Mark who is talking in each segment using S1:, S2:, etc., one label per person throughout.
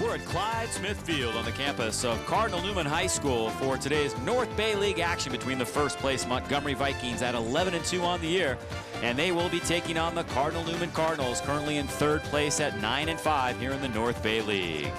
S1: we're at Clyde Smith Field on the campus of Cardinal Newman High School for today's North Bay League action between the first place Montgomery Vikings at 11-2 on the year, and they will be taking on the Cardinal Newman Cardinals, currently in third place at 9-5 here in the North Bay League.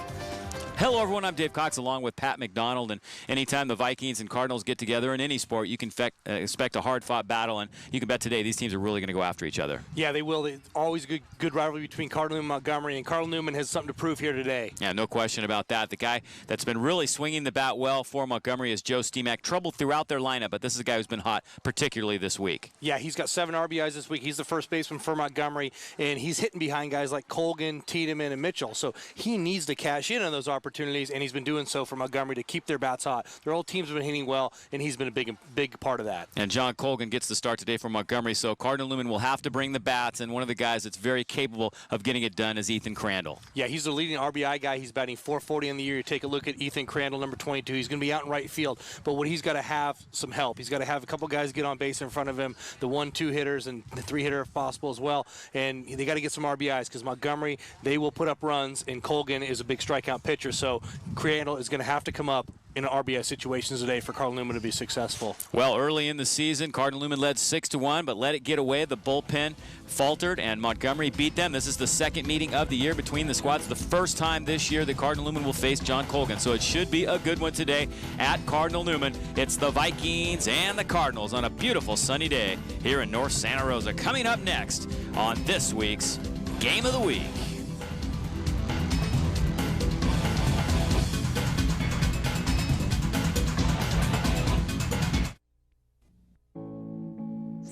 S1: Hello, everyone. I'm Dave Cox along with Pat McDonald. And anytime the Vikings and Cardinals get together in any sport, you can expect a hard-fought battle. And you can bet today these teams are really going to go after each other. Yeah, they will. Always a good rivalry between Cardinal and Montgomery. And Cardinal Newman has something to prove here today. Yeah, no question about that. The guy that's been really swinging the bat well for Montgomery is Joe Steemack. Trouble throughout their lineup, but this is a guy who's been hot, particularly this week. Yeah, he's got 7 RBIs this week. He's the first baseman for Montgomery. And he's hitting behind guys like Colgan, Tiedemann, and Mitchell. So he needs to cash in on those opportunities. And he's been doing so for Montgomery to keep their bats hot. Their old teams have been hitting well, and he's been a big part of that. And John Colgan gets the start today for Montgomery, so Cardinal Newman will have to bring the bats, and one of the guys that's very capable of getting it done is Ethan Crandall. Yeah, he's the leading RBI guy. He's batting .440 in the year. You take a look at Ethan Crandall, number 22. He's going to be out in right field, but what he's got to have some help. He's got to have a couple guys get on base in front of him, the 1-2 hitters and the 3-hitter if possible as well, and they got to get some RBIs because Montgomery, they will put up runs, and Colgan is a big strikeout pitcher, so Crandall is going to have to come up in RBI situations today for Cardinal Newman to be successful. Well, early in the season, Cardinal Newman led 6-1, but let it get away. The bullpen faltered, and Montgomery beat them. This is the second meeting of the year between the squads. The first time this year that Cardinal Newman will face John Colgan, so it should be a good one today at Cardinal Newman. It's the Vikings and the Cardinals on a beautiful sunny day here in North Santa Rosa. Coming up next on this week's Game of the Week.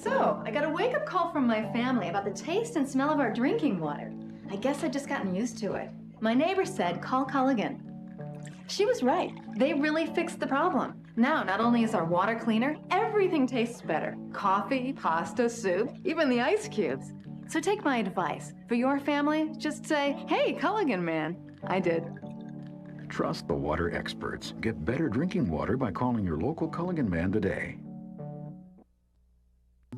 S2: So, I got a wake-up call from my family about the taste and smell of our drinking water. I guess I've just gotten used to it. My neighbor said, call Culligan. She was right. They really fixed the problem. Now, not only is our water cleaner, everything tastes better. Coffee, pasta, soup, even the ice cubes. So take my advice. For your family, just say, hey, Culligan man. I did.
S3: Trust the water experts. Get better drinking water by calling your local Culligan man today.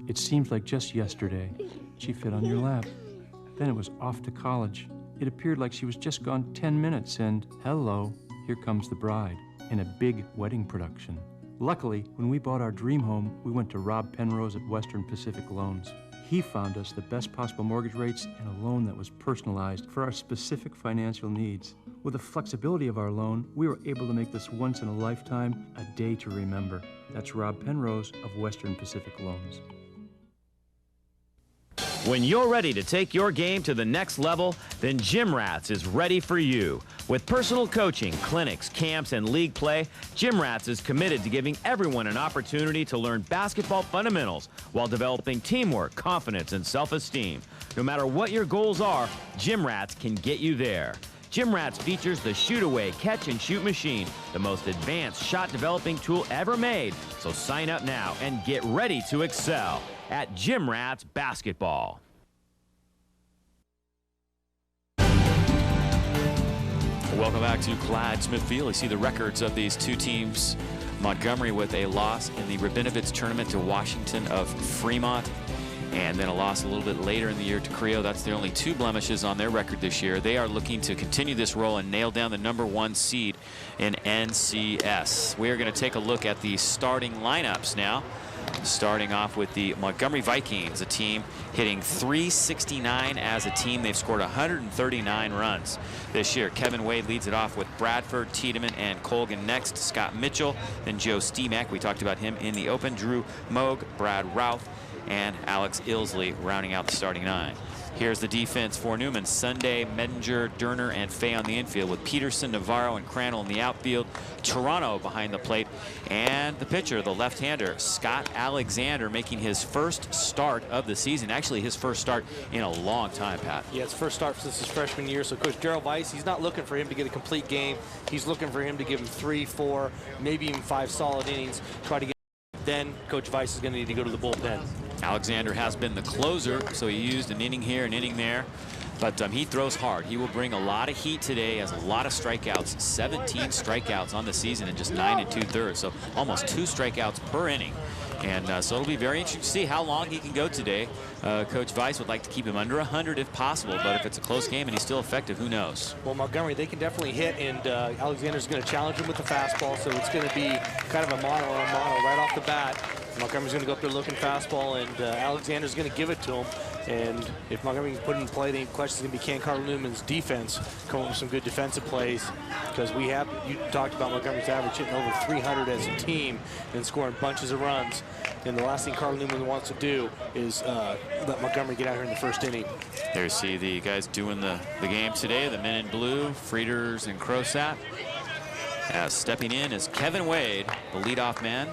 S4: It seems like just yesterday she fit on your lap. Then it was off to college. It appeared like she was just gone 10 minutes and hello, here comes the bride in a big wedding production. Luckily, when we bought our dream home, we went to Rob Penrose at Western Pacific Loans. He found us the best possible mortgage rates and a loan that was personalized for our specific financial needs. With the flexibility of our loan, we were able to make this once in a lifetime a day to remember. That's Rob Penrose of Western Pacific Loans.
S1: When you're ready to take your game to the next level, then Gym Rats is ready for you. With personal coaching, clinics, camps, and league play, Gym Rats is committed to giving everyone an opportunity to learn basketball fundamentals while developing teamwork, confidence, and self-esteem. No matter what your goals are, Gym Rats can get you there. Gym Rats features the shoot-away catch-and-shoot machine, the most advanced shot-developing tool ever made. So sign up now and get ready to excel at Gym Rats Basketball. Welcome back to Clyde Smith Field. You see the records of these two teams. Montgomery with a loss in the Rabinovitz tournament to Washington of Fremont, and then a loss a little bit later in the year to Creo. That's the only 2 blemishes on their record this year. They are looking to continue this role and nail down the #1 seed in NCS. We are going to take a look at the starting lineups now. Starting off with the Montgomery Vikings, a team hitting .369 as a team. They've scored 139 runs this year. Kevin Wade leads it off with Bradford, Tiedemann, and Colgan next. Scott Mitchell, then Joe Steemack. We talked about him in the open. Drew Moog, Brad Routh, and Alex Ilsley rounding out the starting 9. Here's the defense for Newman. Sunday, Medinger, Durner, and Fay on the infield, with Peterson, Navarro, and Crandall in the outfield. Toronto behind the plate. And the pitcher, the left-hander, Scott Alexander, making his first start of the season. Actually, his first start in a long time, Pat. Yeah, it's first start since his freshman year. So Coach Darrell Weiss, he's not looking for him to get a complete game. He's looking for him to give him 3, 4, maybe even 5 solid innings. Try to get. Then Coach Weiss is going to need to go to the bullpen. Alexander has been the closer, so he used an inning here, an inning there. But he throws hard. He will bring a lot of heat today, has a lot of strikeouts, 17 strikeouts on the season in just 9 2/3. So almost 2 strikeouts per inning. And so it'll be very interesting to see how long he can go today. Coach Weiss would like to keep him under 100 if possible, but if it's a close game and he's still effective, who knows?
S5: Well, Montgomery, they can definitely hit, and Alexander's going to challenge him with the fastball, so it's going to be kind of a mono right off the bat. Montgomery's going to go up there looking fastball, and Alexander's going to give it to him. And if Montgomery can put it in play, the question is going to be, can Cardinal Newman's defense come up with some good defensive plays? Because you talked about Montgomery's average hitting over 300 as a team and scoring bunches of runs. And the last thing Cardinal Newman wants to do is let Montgomery get out here in the first inning.
S1: There you see the guys doing the game today, the men in blue, Frieders and Crosat. Stepping in is Kevin Wade, the leadoff man.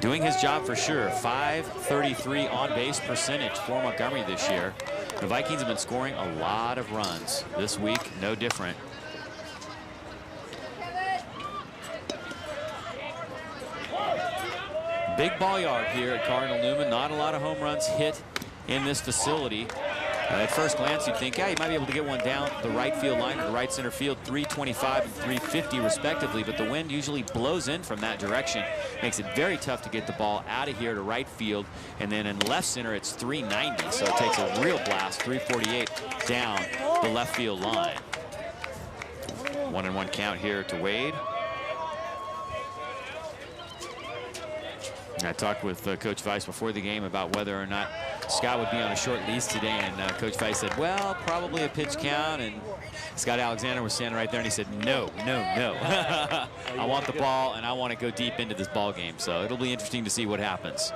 S1: Doing his job for sure. .533 on-base percentage for Montgomery this year. The Vikings have been scoring a lot of runs. This week, no different. Big ball yard here at Cardinal Newman. Not a lot of home runs hit in this facility. At first glance, you'd think, yeah, you might be able to get one down the right field line or the right center field, 325 and 350 respectively, but the wind usually blows in from that direction. Makes it very tough to get the ball out of here to right field, and then in left center, it's 390, so it takes a real blast, 348 down the left field line. 1-1 count here to Wade. I talked with Coach Weiss before the game about whether or not Scott would be on a short lease today, and Coach Weiss said, well, probably a pitch count, and Scott Alexander was standing right there, and he said, no, no, no. I want the ball, and I want to go deep into this ball game, so it'll be interesting to see what happens.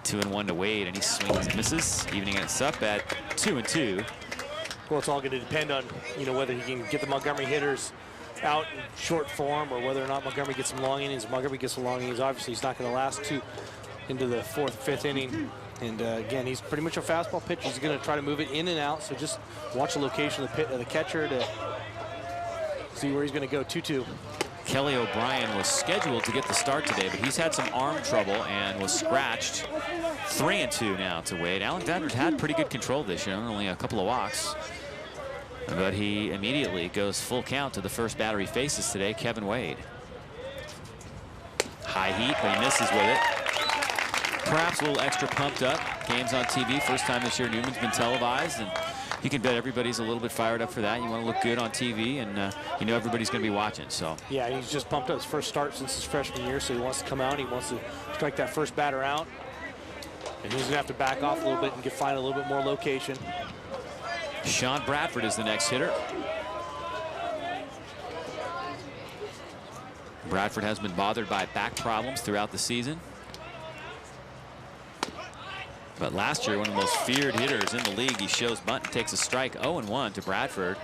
S1: 2-1 to Wade, and he swings and misses, evening us up at 2-2.
S5: Well, it's all going to depend on, whether he can get the Montgomery hitters out in short form, or whether or not Montgomery gets some long innings. Montgomery gets some long innings. Obviously, he's not going to last into the fourth, fifth inning. And again, he's pretty much a fastball pitcher. He's going to try to move it in and out. So just watch the location of the catcher to see where he's going to go. 2-2.
S1: Kelly O'Brien was scheduled to get the start today, but he's had some arm trouble and was scratched. 3-2 now to Wade. Alexander's had pretty good control this year, only a couple of walks. But he immediately goes full count to the first batter he faces today, Kevin Wade. High heat, but he misses with it. Perhaps a little extra pumped up. Games on TV, first time this year Newman's been televised, and you can bet everybody's a little bit fired up for that. You want to look good on TV, and you know everybody's going to be watching. So
S5: yeah, he's just pumped up. His first start since his freshman year, so he wants to come out. He wants to strike that first batter out, and he's going to have to back off a little bit and find a little bit more location.
S1: Sean Bradford is the next hitter. Bradford has been bothered by back problems throughout the season. But last year, one of the most feared hitters in the league, he shows bunt and takes a strike. 0-1 to Bradford.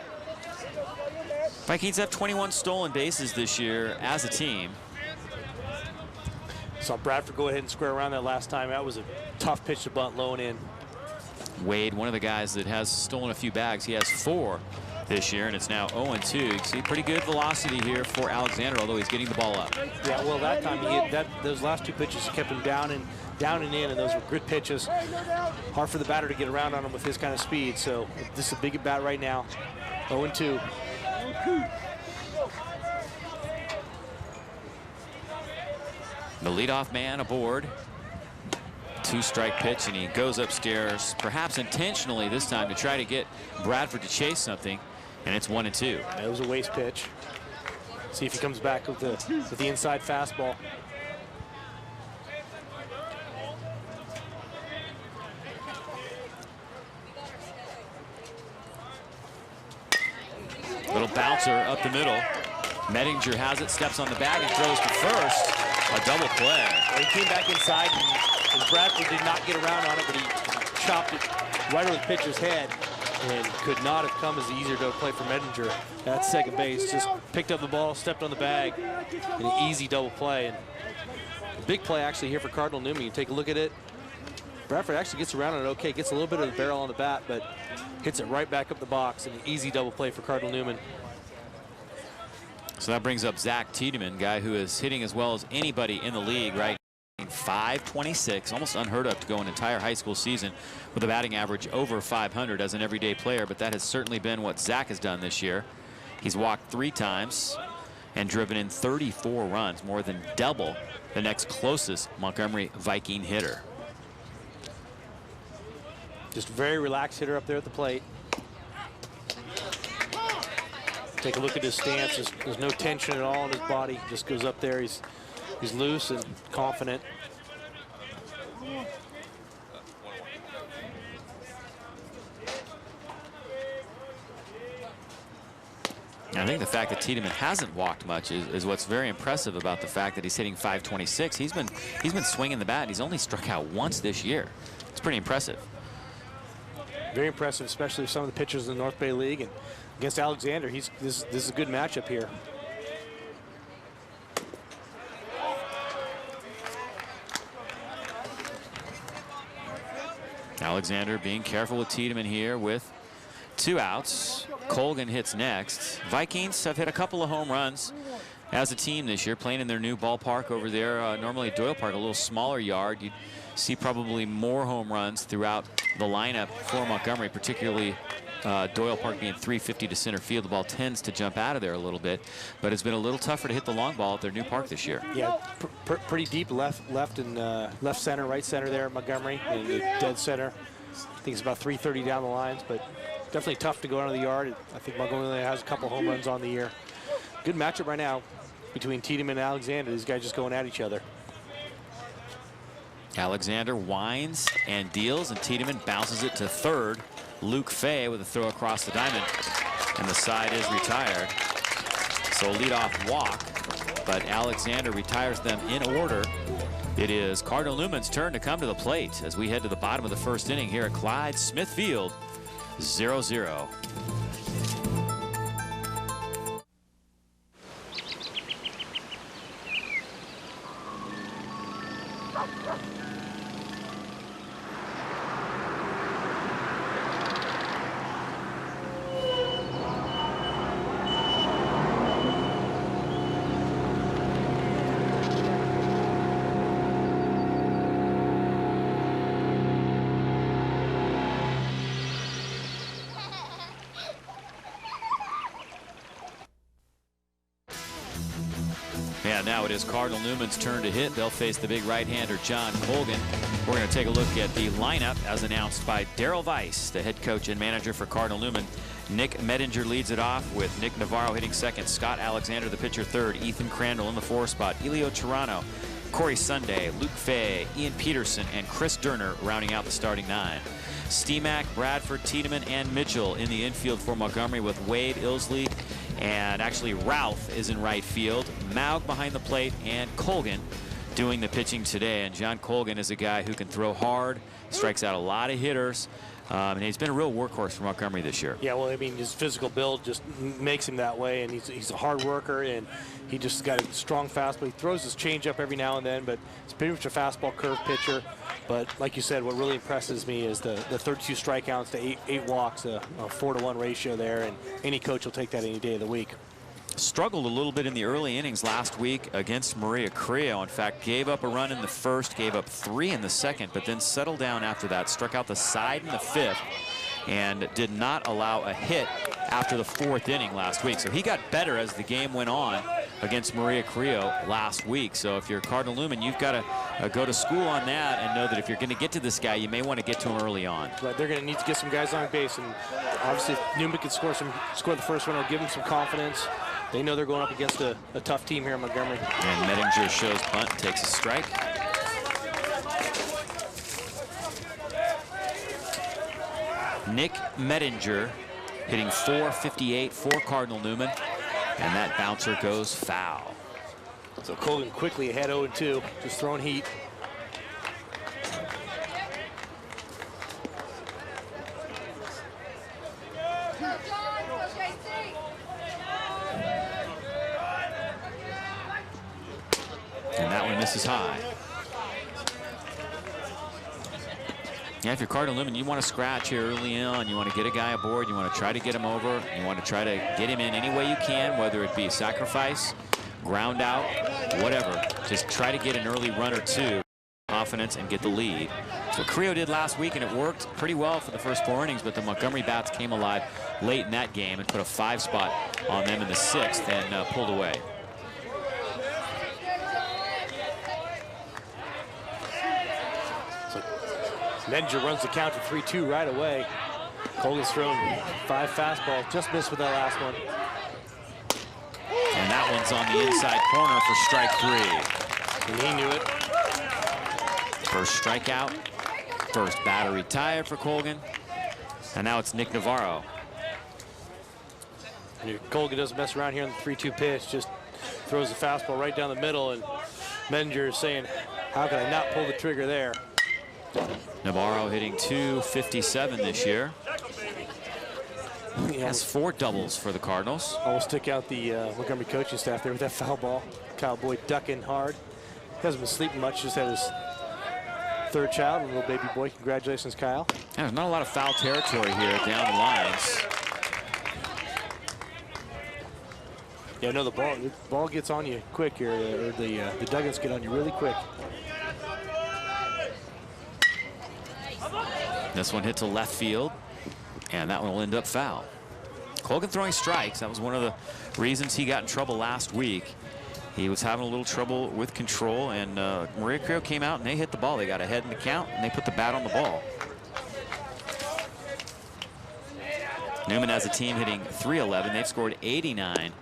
S1: Vikings have 21 stolen bases this year as a team.
S5: Saw Bradford go ahead and square around that last time. That was a tough pitch to bunt low and in.
S1: Wade, one of the guys that has stolen a few bags. He has 4 this year, and it's now 0-2. You can see pretty good velocity here for Alexander, although he's getting the ball up.
S5: Yeah, well, that time he hit those last 2 pitches, he kept him down and in, and those were good pitches. Hard for the batter to get around on him with his kind of speed. So this is a big at bat right now. 0-2.
S1: The leadoff man aboard. 2-strike pitch, and he goes upstairs, perhaps intentionally this time, to try to get Bradford to chase something, and it's 1-2.
S5: That was a waste pitch. See if he comes back with the inside fastball.
S1: Little bouncer up the middle. Mettinger has it, steps on the bag, and throws to first. A double play.
S5: Well, he came back inside, and Bradford did not get around on it, but he chopped it right over the pitcher's head, and could not have come as an easier double play for Mettinger. That's second base. Just picked up the ball, stepped on the bag, and an easy double play. And a big play actually here for Cardinal Newman. You take a look at it. Bradford actually gets around on it okay, gets a little bit of the barrel on the bat, but hits it right back up the box, and an easy double play for Cardinal Newman.
S1: So that brings up Zach Tiedemann, guy who is hitting as well as anybody in the league right now. .526, almost unheard of to go an entire high school season with a batting average over 500 as an everyday player, but that has certainly been what Zach has done this year. He's walked 3 times, and driven in 34 runs, more than double the next closest Montgomery Viking hitter.
S5: Just a very relaxed hitter up there at the plate. Take a look at his stance. There's no tension at all in his body. He just goes up there. He's loose and confident.
S1: I think the fact that Tiedemann hasn't walked much is what's very impressive about the fact that he's hitting .526. He's been swinging the bat, and he's only struck out once this year. It's pretty impressive.
S5: Very impressive, especially with some of the pitchers in the North Bay League. And against Alexander, this is a good matchup here.
S1: Alexander being careful with Tiedemann here with 2 outs. Colgan hits next. Vikings have hit a couple of home runs as a team this year, playing in their new ballpark over there. Normally Doyle Park, a little smaller yard. You'd see probably more home runs throughout the lineup for Montgomery, particularly Doyle Park being 350 to center field. The ball tends to jump out of there a little bit, but it's been a little tougher to hit the long ball at their new park this year.
S5: Yeah, pretty deep left and left center, right center there at Montgomery, and dead center. I think it's about 330 down the lines, but definitely tough to go out of the yard. I think Montgomery only has a couple home runs on the year. Good matchup right now between Tiedemann and Alexander. These guys just going at each other.
S1: Alexander winds and deals, and Tiedemann bounces it to third. Luke Fay with a throw across the diamond, and the side is retired. So leadoff walk, but Alexander retires them in order. It is Cardinal Newman's turn to come to the plate as we head to the bottom of the first inning here at Clyde Smith Field. 0-0. Yeah, now it is Cardinal Newman's turn to hit. They'll face the big right-hander, John Colgan. We're going to take a look at the lineup as announced by Darrell Weiss, the head coach and manager for Cardinal Newman. Nick Medinger leads it off with Nick Navarro hitting second, Scott Alexander, the pitcher, third, Ethan Crandall in the 4 spot, Elio Toronto, Corey Sunday, Luke Fay, Ian Peterson, and Chris Durner rounding out the starting 9. Steemack, Bradford, Tiedemann, and Mitchell in the infield for Montgomery with Wade, Ilsley, and actually Ralph is in right field. Maug behind the plate, and Colgan doing the pitching today. And John Colgan is a guy who can throw hard, strikes out a lot of hitters, and he's been a real workhorse for Montgomery this year. Yeah, well, I mean, his physical build just makes him that way, and he's a hard worker, and he just got a strong fastball. He throws his changeup every now and then, but it's pretty much a fastball curve pitcher. But like you said, what really impresses me is the 32 strikeouts to 8 walks, a 4-to-1 ratio there, and any coach will take that any day of the week. Struggled a little bit in the early innings last week against Maria Creo. In fact, gave up a run in the first, gave up 3 in the second, but then settled down after that, struck out the side in the 5th, and did not allow a hit after the 4th inning last week. So he got better as the game went on against Maria Creo last week. So if you're Cardinal Newman, you've got to go to school on that and know that if you're going to get to this guy, you may want to get to him early on. But they're going to need to get some guys on base, and obviously if Newman can score the first one, it'll give him some confidence. They know they're going up against a tough team here in Montgomery. And Medinger shows punt, takes a strike. Nick Medinger hitting .458 for Cardinal Newman, and that bouncer goes foul. So Colgan quickly ahead 0-2, just throwing heat. And that one misses high. Yeah, if you're Cardinal Newman, you want to scratch here early on. You want to get a guy aboard. You want to try to get him over. You want to try to get him in any way you can, whether it be sacrifice, ground out, whatever. Just try to get an early run or two, confidence, and get the lead. That's what Creo did last week, and it worked pretty well for the first 4 innings, but the Montgomery bats came alive late in that game and put a 5 spot on them in the 6th and pulled away.
S5: Menninger runs the count to 3-2 right away. Colgan's thrown 5 fastballs, just missed with that last one.
S1: And that one's on the inside corner for strike 3.
S5: And he knew it.
S1: First strikeout, first batter retired for Colgan. And now it's Nick Navarro.
S5: Colgan doesn't mess around here on the 3-2 pitch, just throws the fastball right down the middle, and Menninger is saying, how can I not pull the trigger there?
S1: Navarro hitting .257 this year.
S5: He
S1: has 4 doubles for the Cardinals.
S5: Almost took out the Montgomery coaching staff there with that foul ball. Kyle Boyd ducking hard. Hasn't been sleeping much, just had his 3rd child, a little baby boy. Congratulations, Kyle.
S1: There's not a lot of foul territory here down the lines.
S5: Yeah, no, the ball gets on you quick here, or the dugout's get on you really quick.
S1: This one hit to left field, and that one will end up foul. Colgan throwing strikes. That was one of the reasons he got in trouble last week. He was having a little trouble with control, and Maria Creo came out and they hit the ball. They got ahead in the count, and they put the bat on the ball. Newman has a team hitting .311. They've scored 89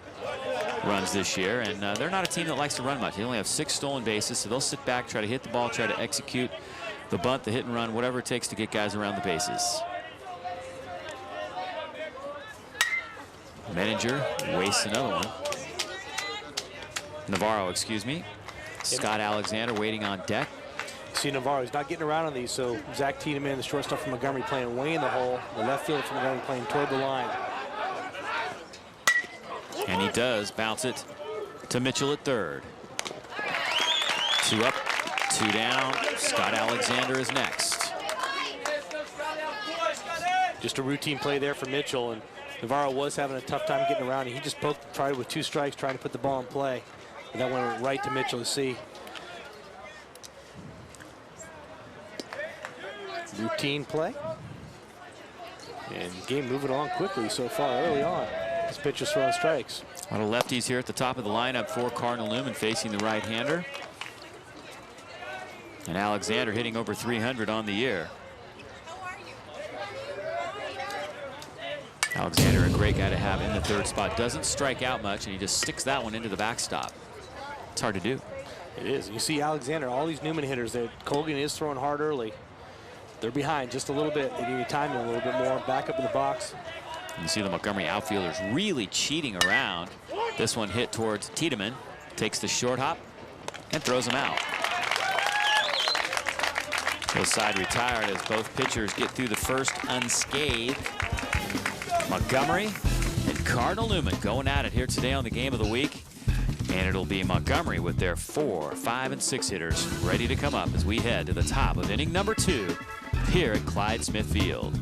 S1: runs this year, and they're not a team that likes to run much. They only have 6 stolen bases, so they'll sit back, try to hit the ball, try to execute the bunt, the hit and run, whatever it takes to get guys around the bases. Menninger wastes another one. Navarro, excuse me. Scott Alexander waiting on deck.
S5: See Navarro, he's not getting around on these, so Zach Tiedemann, the shortstop from Montgomery, playing way in the hole. The left fielder from Montgomery playing toward the line.
S1: And he does bounce it to Mitchell at 3rd. 2 up, 2 down. Scott Alexander is next.
S5: Just a routine play there for Mitchell, and Navarro was having a tough time getting around. He just tried with 2 strikes, trying to put the ball in play. And that went right to Mitchell to see. Routine play. And the game moving along quickly so far early on. This pitcher's throwing strikes.
S1: A lot of lefties here at the top of the lineup for Cardinal Newman facing the right-hander. And Alexander hitting over 300 on the year. Alexander, a great guy to have in the 3rd spot. Doesn't strike out much, and he just sticks that one into the backstop. It's hard to do.
S5: It is. You see Alexander, all these Newman hitters there. Colgan is throwing hard early. They're behind just a little bit. They need to time them a little bit more. Back up in the box.
S1: You see the Montgomery outfielders really cheating around. This one hit towards Tiedemann. Takes the short hop and throws him out. Both side retired as both pitchers get through the first unscathed. Montgomery and Cardinal Newman going at it here today on the Game of the Week. And it'll be Montgomery with their 4, 5, and 6 hitters ready to come up as we head to the top of inning number 2 here at Clyde Smith Field.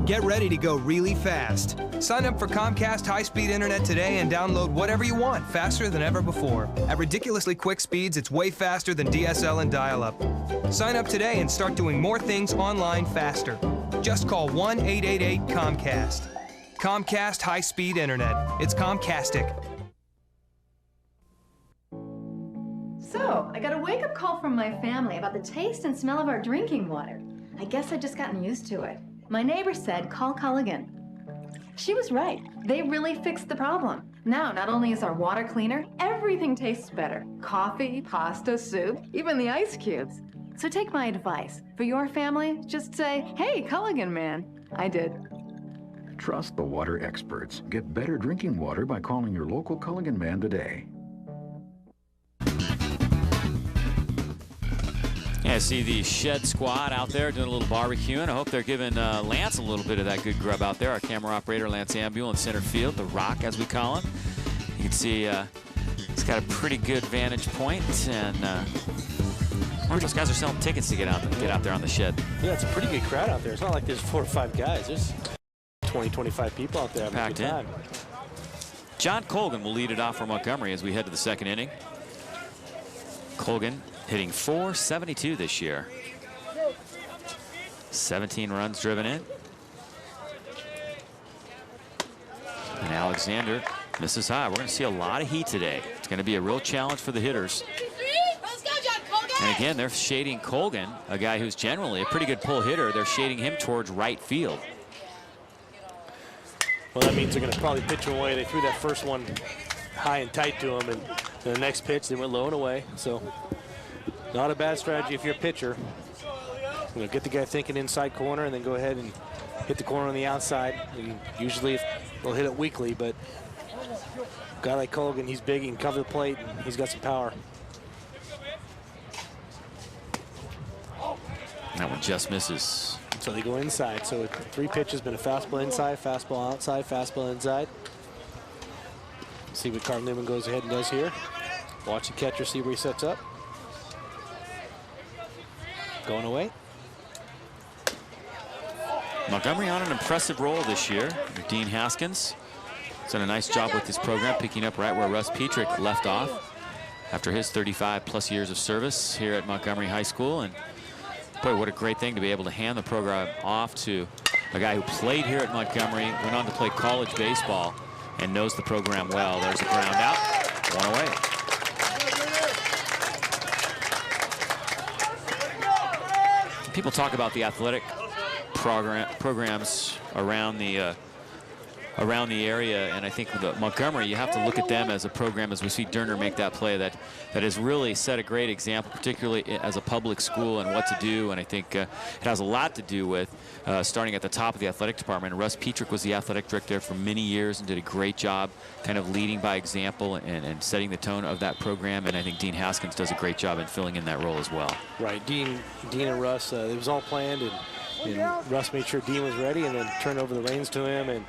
S6: Get ready to go really fast. Sign up for Comcast high-speed internet today and download whatever you want faster than ever before. At ridiculously quick speeds, it's way faster than DSL and dial-up. Sign up today and start doing more things online faster. Just call 1-888-COMCAST. Comcast high-speed internet. It's Comcastic.
S2: So, I got a wake-up call from my family about the taste and smell of our drinking water. I guess I've just gotten used to it. My neighbor said, call Culligan. She was right. They really fixed the problem. Now, not only is our water cleaner, everything tastes better. Coffee, pasta, soup, even the ice cubes. So take my advice. For your family, just say, hey, Culligan man. I did.
S3: Trust the water experts. Get better drinking water by calling your local Culligan man today.
S1: Yeah, I see the Shed squad out there doing a little barbecuing. I hope they're giving Lance a little bit of that good grub out there. Our camera operator, Lance Ambule, in center field, the Rock, as we call him. You can see he's got a pretty good vantage point, and those guys are selling tickets to get out there on the Shed.
S5: Yeah, it's a pretty good crowd out there. It's not like there's 4 or 5 guys. There's 20, 25 people out there having
S1: packed
S5: a good time.
S1: John Colgan will lead it off for Montgomery as we head to the 2nd inning. Colgan hitting .472 this year. 17 runs driven in. And Alexander misses high. We're going to see a lot of heat today. It's going to be a real challenge for the hitters. And again, they're shading Colgan, a guy who's generally a pretty good pull hitter. They're shading him towards right field.
S5: Well, that means they're going to probably pitch him away. They threw that first one high and tight to him, and the next pitch they went low and away. So not a bad strategy if you're a pitcher. You know, get the guy thinking inside corner and then go ahead and hit the corner on the outside. And usually they'll hit it weakly, but a guy like Colgan, he's big, he can cover the plate, and he's got some power.
S1: That one just misses.
S5: So they go inside. So 3 pitches, been a fastball inside, fastball outside, fastball inside. See what Cardinal Newman goes ahead and does here. Watch the catcher, see where he sets up. Going away.
S1: Montgomery on an impressive roll this year. Dean Haskins has done a nice job with this program, picking up right where Russ Petrick left off after his 35+ years of service here at Montgomery High School. And boy, what a great thing to be able to hand the program off to a guy who played here at Montgomery, went on to play college baseball, and knows the program well. There's a ground out, one away. People talk about the athletic programs around the area, and I think with Montgomery, you have to look at them as a program, as we see Durner make that play, that has really set a great example, particularly as a public school, and what to do. And I think it has a lot to do with starting at the top of the athletic department. Russ Petrick was the athletic director for many years and did a great job kind of leading by example and setting the tone of that program. And I think Dean Haskins does a great job in filling in that role as well.
S5: Right, Dean and Russ, it was all planned, and Russ made sure Dean was ready and then turned over the reins to him. And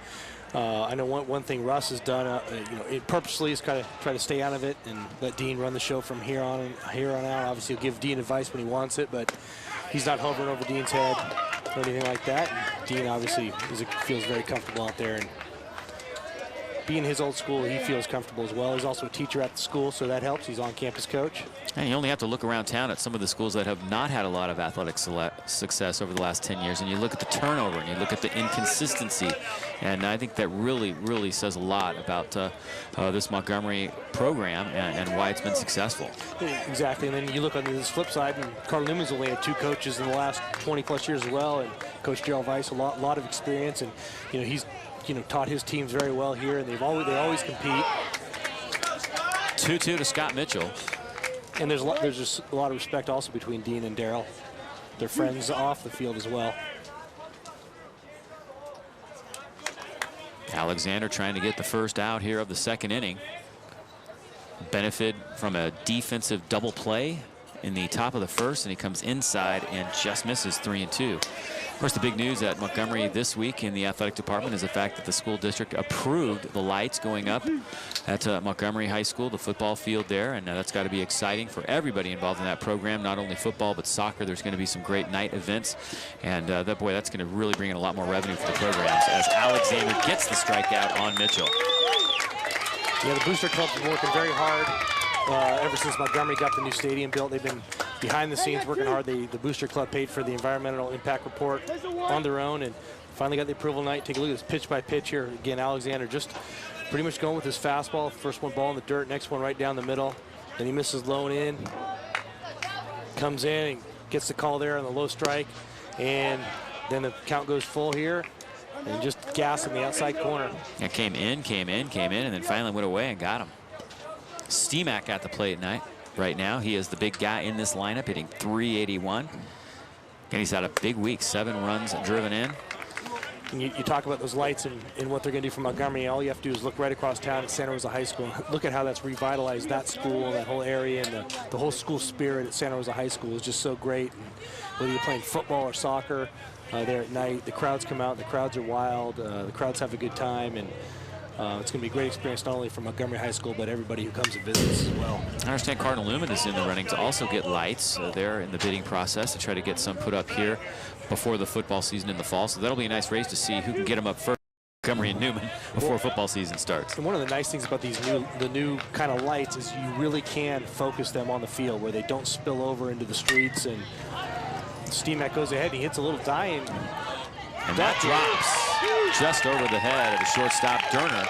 S5: I know one thing Russ has done, it purposely is kind of try to stay out of it and let Dean run the show from here on out. Obviously, he'll give Dean advice when he wants it, but he's not hovering over Dean's head or anything like that. And Dean obviously feels very comfortable out there, and being his old school, he feels comfortable as well. He's also a teacher at the school, so that helps. He's on-campus coach.
S1: And you only have to look around town at some of the schools that have not had a lot of athletic success over the last 10 years, and you look at the turnover and you look at the inconsistency, and I think that really says a lot about this Montgomery program and why it's been successful.
S5: Exactly, and then you look on this flip side, and Cardinal Newman's only had 2 coaches in the last 20+ years as well, and Coach Gerald Weiss, a lot of experience, and he's taught his teams very well here, and they always compete.
S1: 2-2 to Scott Mitchell.
S5: And there's just a lot of respect also between Dean and Darryl. They're friends off the field as well.
S1: Alexander trying to get the first out here of the 2nd inning. Benefit from a defensive double play in the top of the 1st, and he comes inside and just misses 3-2. Of course, the big news at Montgomery this week in the athletic department is the fact that the school district approved the lights going up at Montgomery High School, the football field there, and that's got to be exciting for everybody involved in that program, not only football but soccer. There's going to be some great night events, and that's going to really bring in a lot more revenue for the programs as Alexander gets the strikeout on Mitchell.
S5: Yeah, the Booster Club's been working very hard ever since Montgomery got the new stadium built. They've been behind the scenes working hard. The Booster Club paid for the environmental impact report on their own and finally got the approval tonight. Take a look at this pitch by pitch here. Again, Alexander just pretty much going with his fastball. First one ball in the dirt, next one right down the middle. Then he misses low and in. Comes in and gets the call there on the low strike. And then the count goes full here. And just gas in the outside corner.
S1: It came in, and then finally went away and got him. Steemack at the plate right now. He is the big guy in this lineup, hitting .381. And he's had a big week, 7 runs driven in.
S5: And you talk about those lights and what they're going to do for Montgomery. All you have to do is look right across town at Santa Rosa High School. Look at how that's revitalized that school, that whole area, and the whole school spirit at Santa Rosa High School is just so great. And whether you're playing football or soccer there at night, the crowds come out, the crowds are wild, the crowds have a good time, and it's going to be a great experience not only for Montgomery High School, but everybody who comes and visits as well.
S1: I understand Cardinal Newman is in the running to also get lights. They're in the bidding process to try to get some put up here before the football season in the fall. So that'll be a nice race to see who can get them up first, Montgomery and Newman, before football season starts.
S5: And one of the nice things about the new kind of lights is you really can focus them on the field where they don't spill over into the streets. And Steemack goes ahead, he hits a little dive.
S1: And that drops just over the head of the shortstop, Durner.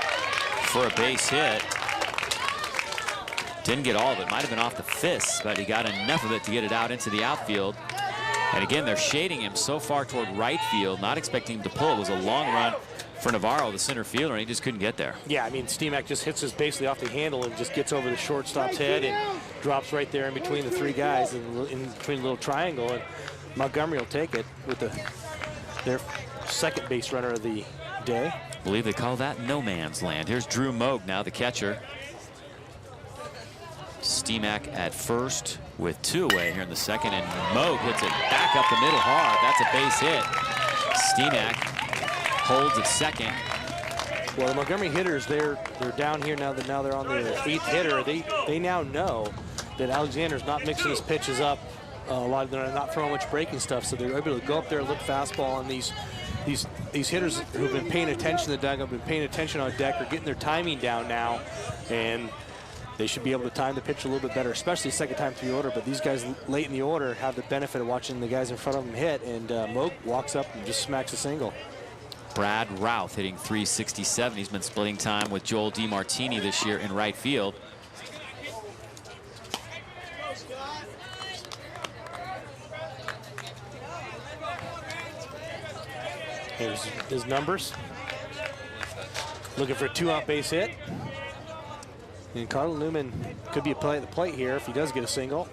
S1: for a base hit. Didn't get all of it. Might have been off the fists, but he got enough of it to get it out into the outfield. And again, they're shading him so far toward right field, not expecting him to pull. It was a long run for Navarro, the center fielder, and he just couldn't get there.
S5: Yeah, I mean, Steemack just hits us basically off the handle and just gets over the shortstop's head and drops right there in between the three guys, in between the little triangle. And Montgomery will take it with their second base runner of the day.
S1: I believe they call that no man's land. Here's Drew Moog now, the catcher. Steemack at first with 2 away here in the second, and Moog hits it back up the middle hard. That's a base hit. Steemack holds at second.
S5: Well, the Montgomery hitters, they're down here now. Now they're on their 8th hitter. They now know that Alexander's not mixing his pitches up. A lot of them are not throwing much breaking stuff, so they're able to go up there and look fastball. And these hitters who've been paying attention to the dugout, been paying attention on deck, are getting their timing down now, and they should be able to time the pitch a little bit better, especially second time through the order. But these guys late in the order have the benefit of watching the guys in front of them hit, and Moog walks up and just smacks a single.
S1: Brad Routh hitting .367. He's been splitting time with Joel DiMartini this year in right field.
S5: Here's his numbers. Looking for a 2-out base hit. And Cardinal Newman could be a play at the plate here if he does get a single.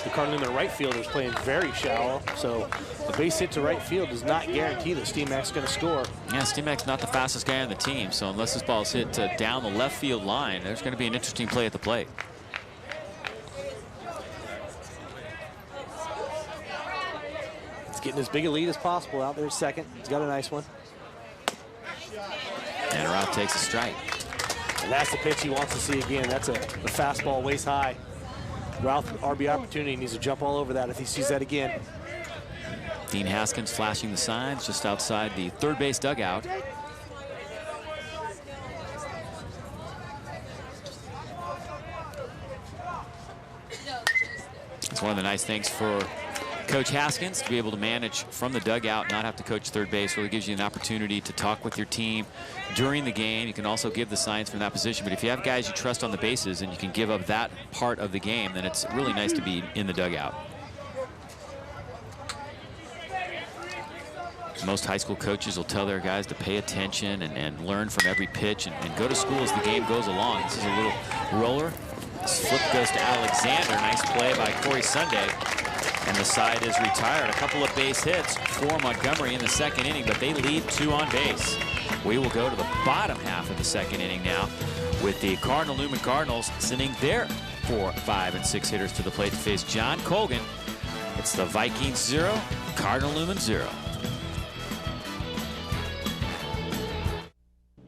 S5: The Cardinal Newman right fielder is playing very shallow, so a base hit to right field does not guarantee that Steemack's going to score.
S1: Yeah, Steemack's not the fastest guy on the team, so unless this ball's hit down the left field line, there's going to be an interesting play at the plate.
S5: He's getting as big a lead as possible out there at second. He's got a nice one.
S1: And Routh takes a strike.
S5: And that's the pitch he wants to see again. That's a fastball waist high. Routh, RB opportunity, needs to jump all over that if he sees that again.
S1: Dean Haskins flashing the signs just outside the third base dugout. It's one of the nice things for Coach Haskins to be able to manage from the dugout, not have to coach third base. Really gives you an opportunity to talk with your team during the game. You can also give the signs from that position, but if you have guys you trust on the bases and you can give up that part of the game, then it's really nice to be in the dugout. Most high school coaches will tell their guys to pay attention and learn from every pitch and go to school as the game goes along. This is a little roller. This flip goes to Alexander. Nice play by Corey Sunday. And the side is retired. A couple of base hits for Montgomery in the second inning, but they leave 2 on base. We will go to the bottom half of the second inning now with the Cardinal Newman Cardinals sending their 4, 5, and 6 hitters to the plate to face John Colgan. It's the Vikings 0, Cardinal Newman 0.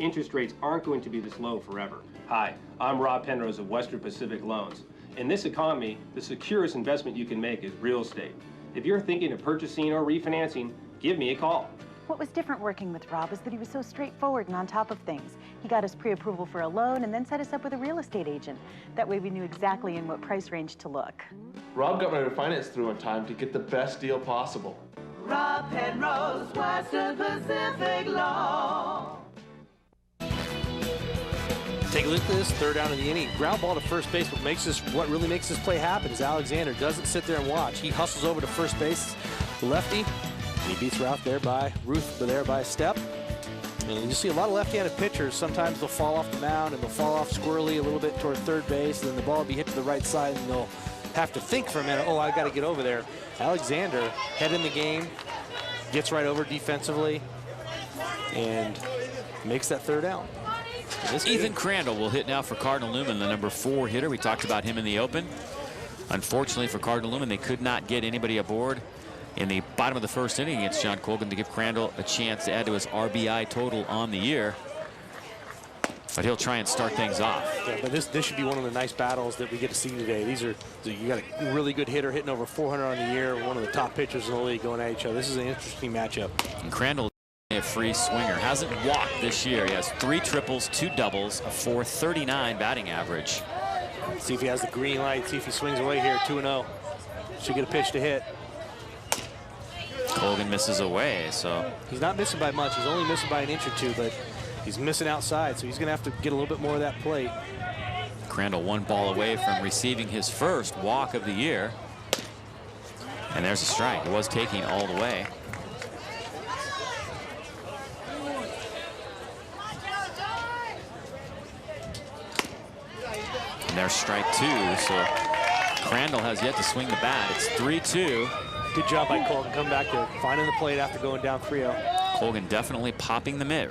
S7: Interest rates aren't going to be this low forever. Hi, I'm Rob Penrose of Western Pacific Loans. In this economy, the securest investment you can make is real estate. If you're thinking of purchasing or refinancing, give me a call.
S8: What was different working with Rob is that he was so straightforward and on top of things. He got us pre-approval for a loan and then set us up with a real estate agent. That way we knew exactly in what price range to look.
S9: Rob got my refinance through on time to get the best deal possible.
S10: Rob Penrose, Western Pacific Loan.
S5: Take a look at this, third down in the inning. Ground ball to first base. What really makes this play happen is Alexander doesn't sit there and watch. He hustles over to first base, the lefty, and he beats Ruth there by a step. And you see a lot of left-handed pitchers. Sometimes they'll fall off the mound and they'll fall off squirrely a little bit toward third base, and then the ball will be hit to the right side, and they'll have to think for a minute, oh, I got to get over there. Alexander, head in the game, gets right over defensively, and makes that third down.
S1: Ethan Crandall will hit now for Cardinal Newman, the number 4 hitter. We talked about him in the open. Unfortunately for Cardinal Newman, they could not get anybody aboard in the bottom of the first inning against John Colgan to give Crandall a chance to add to his RBI total on the year. But he'll try and start things off.
S5: Yeah, but this should be one of the nice battles that we get to see today. You got a really good hitter hitting over 400 on the year, one of the top pitchers in the league going at each other. This is an interesting matchup.
S1: And Crandall, a free swinger, hasn't walked this year. He has 3 triples, 2 doubles, a .439 batting average.
S5: See if he has the green light, see if he swings away here, 2-0. Should get a pitch to hit.
S1: Colgan misses away, so.
S5: He's not missing by much. He's only missing by an inch or two, but He's missing outside, so he's going to have to get a little bit more of that plate.
S1: Crandall one ball away from receiving his first walk of the year. And there's a strike. It was taking all the way. And there's strike 2. So Crandall has yet to swing the bat. It's 3-2.
S5: Good job by Colgan. Come back to finding the plate after going down 3-0.
S1: Colgan definitely popping the mitt.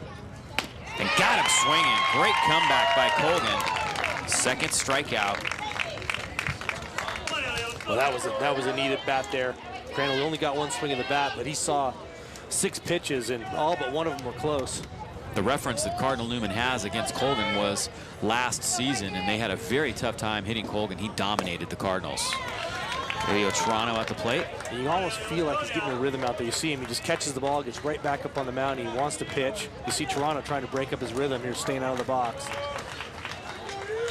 S1: And got him swinging. Great comeback by Colgan. Second strikeout.
S5: Well, that was a needed bat there. Crandall only got one swing of the bat, but he saw 6 pitches, and all but one of them were close.
S1: The reference that Cardinal Newman has against Colgan was last season, and they had a very tough time hitting Colgan. He dominated the Cardinals. There you go, Toronto at the plate.
S5: And you almost feel like he's getting a rhythm out there. You see him, he just catches the ball, gets right back up on the mound, and he wants to pitch. You see Toronto trying to break up his rhythm here, staying out of the box.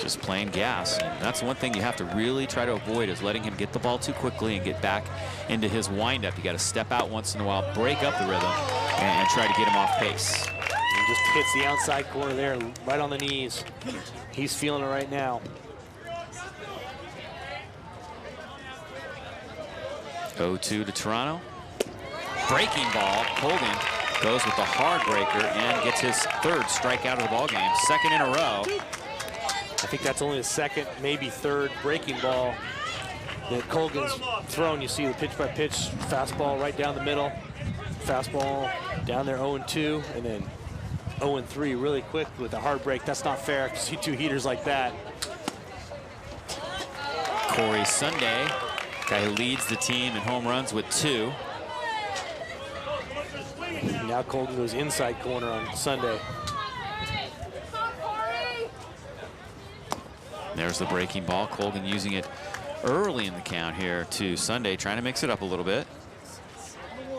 S1: Just plain gas. And that's one thing you have to really try to avoid, is letting him get the ball too quickly and get back into his windup. You got to step out once in a while, break up the rhythm, and try to get him off pace.
S5: He just hits the outside corner there, right on the knees. He's feeling it right now.
S1: 0-2 to Toronto. Breaking ball. Colgan goes with the hard breaker and gets his 3rd strikeout of the ball game. 2nd in a row.
S5: I think that's only the 2nd, maybe 3rd breaking ball that Colgan's thrown. You see the pitch-by-pitch fastball right down the middle. Fastball down there 0-2, and then 0-3 really quick with the hard break. That's not fair to see 2 heaters like that.
S1: Corey Sunday, guy who leads the team in home runs with 2.
S5: Now Colgan goes inside corner on Sunday.
S1: There's the breaking ball. Colgan using it early in the count here to Sunday, trying to mix it up a little bit.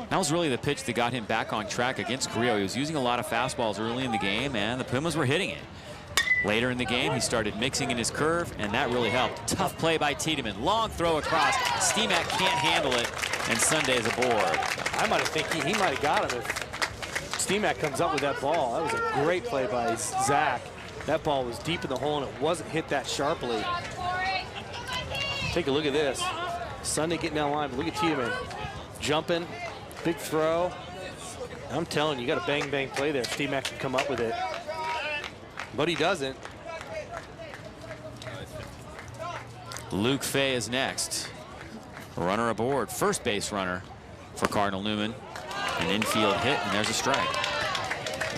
S1: That was really the pitch that got him back on track against Carrillo. He was using a lot of fastballs early in the game, and the Pumas were hitting it. Later in the game, he started mixing in his curve, and that really helped. Tough play by Tiedemann. Long throw across. Steemack can't handle it, and Sunday's aboard.
S5: I might have think he might have got him if Steemack comes up with that ball. That was a great play by Zach. That ball was deep in the hole, and it wasn't hit that sharply. Take a look at this. Sunday getting down the line, but look at Tiedemann. Jumping, big throw. I'm telling you, you got a bang-bang play there if Steemack can come up with it. But he doesn't.
S1: Luke Fay is next. Runner aboard, first base runner for Cardinal Newman. An infield hit, and there's a strike.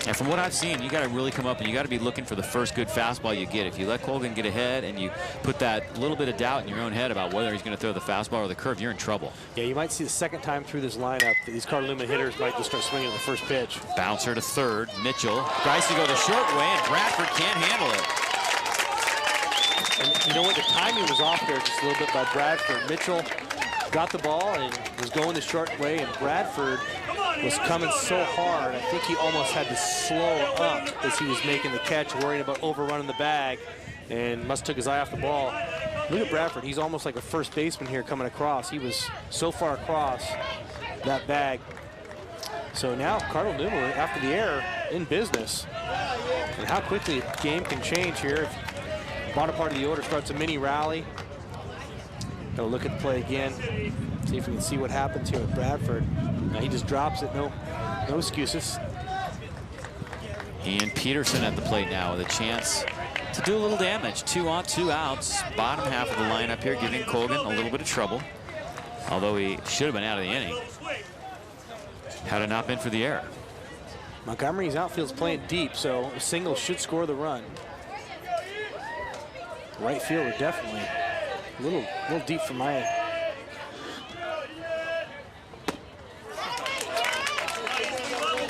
S1: And from what I've seen, you got to really come up and you got to be looking for the first good fastball you get. If you let Colgan get ahead and you put that little bit of doubt in your own head about whether he's going to throw the fastball or the curve, you're in trouble.
S5: Yeah, you might see the 2nd time through this lineup that these Cardinal Newman hitters might just start swinging at the first pitch.
S1: Bouncer to 3rd. Mitchell tries to go the short way, and Bradford can't handle it.
S5: And you know what? The timing was off there just a little bit by Bradford. Mitchell got the ball and was going the short way, and Bradford was coming so hard, I think he almost had to slow up as he was making the catch, worrying about overrunning the bag, and must took his eye off the ball. Look at Bradford. He's almost like a first baseman here coming across. He was so far across that bag. So now Cardinal Newman, after the error, in business. And how quickly a game can change here. If bottom part of the order starts a mini rally. Got to look at the play again. See if we can see what happens here with Bradford. Now he just drops it. No excuses.
S1: Ian Peterson at the plate now with a chance to do a little damage. 2 on, 2 outs. Bottom half of the lineup here, giving Colgan a little bit of trouble. Although he should have been out of the inning had it not been for the error.
S5: Montgomery's outfield's playing deep, so a single should score the run. Right fielder definitely a little deep for my.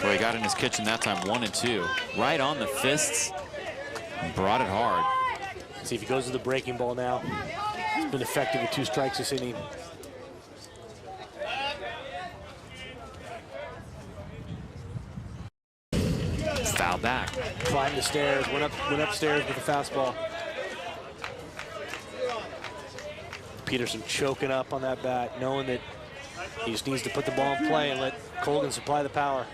S1: Well, he got in his kitchen that time, 1-2. Right on the fists, and brought it hard.
S5: See if he goes to the breaking ball now. He's been effective with 2 strikes this inning.
S1: Foul back.
S5: Climbed the stairs, went upstairs with the fastball. Peterson choking up on that bat, knowing that he just needs to put the ball in play and let Colgan supply the power.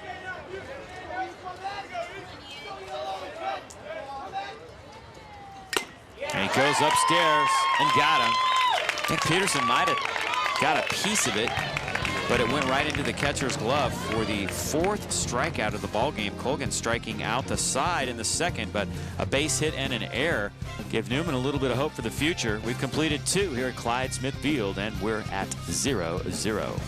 S1: And he goes upstairs and got him. I think Peterson might have got a piece of it, but it went right into the catcher's glove for the 4th strikeout of the ball game. Colgan striking out the side in the 2nd, but a base hit and an error give Newman a little bit of hope for the future. We've completed 2 here at Clyde Smith Field, and we're at 0-0.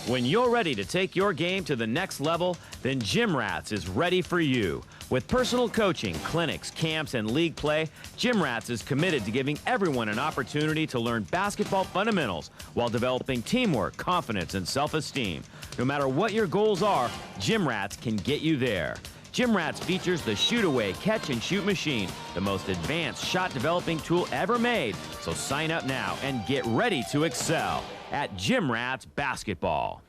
S11: When you're ready to take your game to the next level, then Gym Rats is ready for you. With personal coaching, clinics, camps, and league play, Gym Rats is committed to giving everyone an opportunity to learn basketball fundamentals while developing teamwork, confidence, and self-esteem. No matter what your goals are, Gym Rats can get you there. Gym Rats features the shoot-away catch-and-shoot machine, the most advanced shot-developing tool ever made. So sign up now and get ready to excel at Gym Rats Basketball.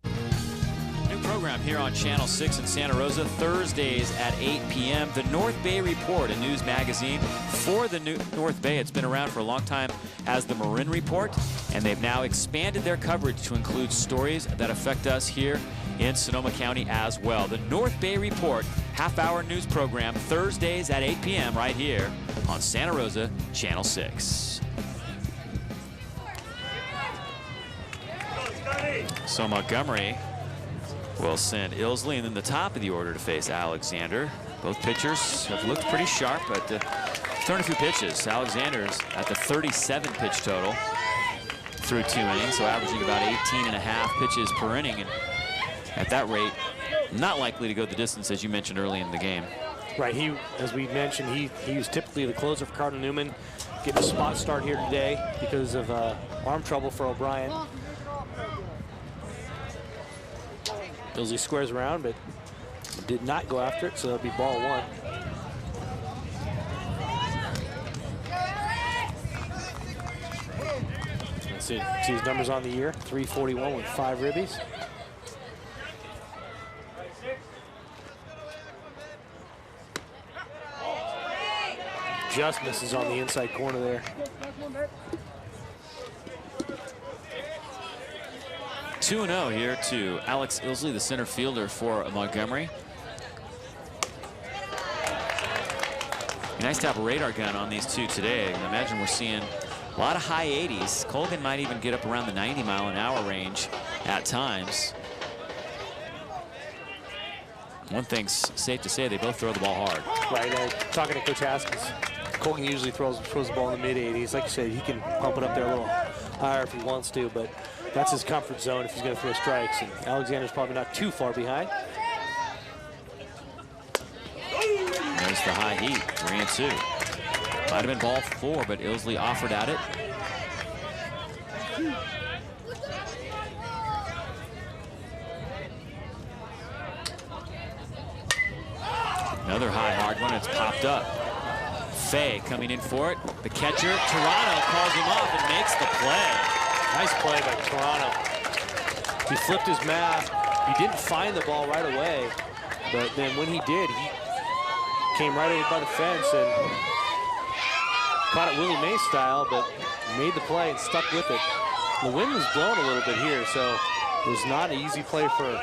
S1: New program here on Channel 6 in Santa Rosa, Thursdays at 8 p.m. The North Bay Report, a news magazine for the North Bay. It's been around for a long time as the Marin Report, and they've now expanded their coverage to include stories that affect us here in Sonoma County as well. The North Bay Report, half-hour news program, Thursdays at 8 p.m. right here on Santa Rosa, Channel 6. So Montgomery will send Ilsley, and then the top of the order to face Alexander. Both pitchers have looked pretty sharp, but thrown a few pitches. Alexander's at the 37 pitch total through 2 innings, so averaging about 18.5 pitches per inning, and at that rate, not likely to go the distance as you mentioned early in the game.
S5: Right, as we mentioned, he was typically the closer for Cardinal Newman, getting a spot start here today because of arm trouble for O'Brien. Ilsley squares around, but did not go after it, so that'll be ball 1. Let's see his numbers on the year, 341 with 5 ribbies. Just misses on the inside corner there.
S1: 2-0 here to Alex Ilsley, the center fielder for Montgomery. Nice to have a radar gun on these two today. I imagine we're seeing a lot of high 80s. Colgan might even get up around the 90-mile-an-hour range at times. One thing's safe to say, they both throw the ball hard.
S5: Right, talking to Coach Haskins, Colgan usually throws the ball in the mid-80s. Like you said, he can pump it up there a little higher if he wants to, but that's his comfort zone if he's going to throw strikes. And Alexander's probably not too far behind.
S1: There's the high heat, 3-2. Might have been ball 4, but Ilsley offered at it. Another high, hard one. It's popped up. Fay coming in for it. The catcher, Toronto, calls him off and makes the play.
S5: Nice play by Toronto. He flipped his mask. He didn't find the ball right away, but then when he did, he came right over by the fence and caught it Willie Mays style, but made the play and stuck with it. The wind was blowing a little bit here, so it was not an easy play for,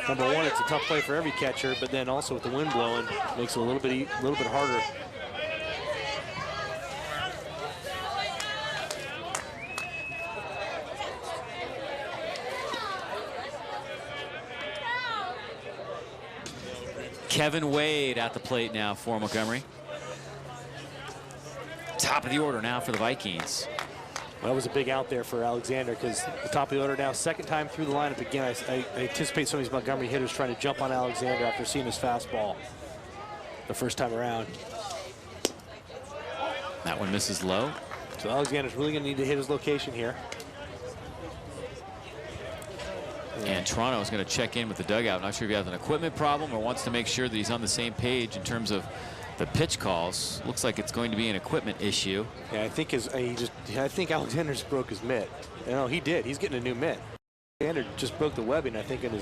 S5: number one, it's a tough play for every catcher, but then also with the wind blowing, makes it a little bit harder.
S1: Kevin Wade at the plate now for Montgomery. Top of the order now for the Vikings.
S5: Well, that was a big out there for Alexander because the top of the order now, second time through the lineup again. I anticipate some of these Montgomery hitters trying to jump on Alexander after seeing his fastball the first time around.
S1: That one misses low.
S5: So Alexander's really going to need to hit his location here.
S1: And Toronto is going to check in with the dugout. Not sure if he has an equipment problem or wants to make sure that he's on the same page in terms of the pitch calls. Looks like it's going to be an equipment issue.
S5: Yeah, I think I think Alexander's broke his mitt. You know, he did. He's getting a new mitt. Alexander just broke the webbing, I think, in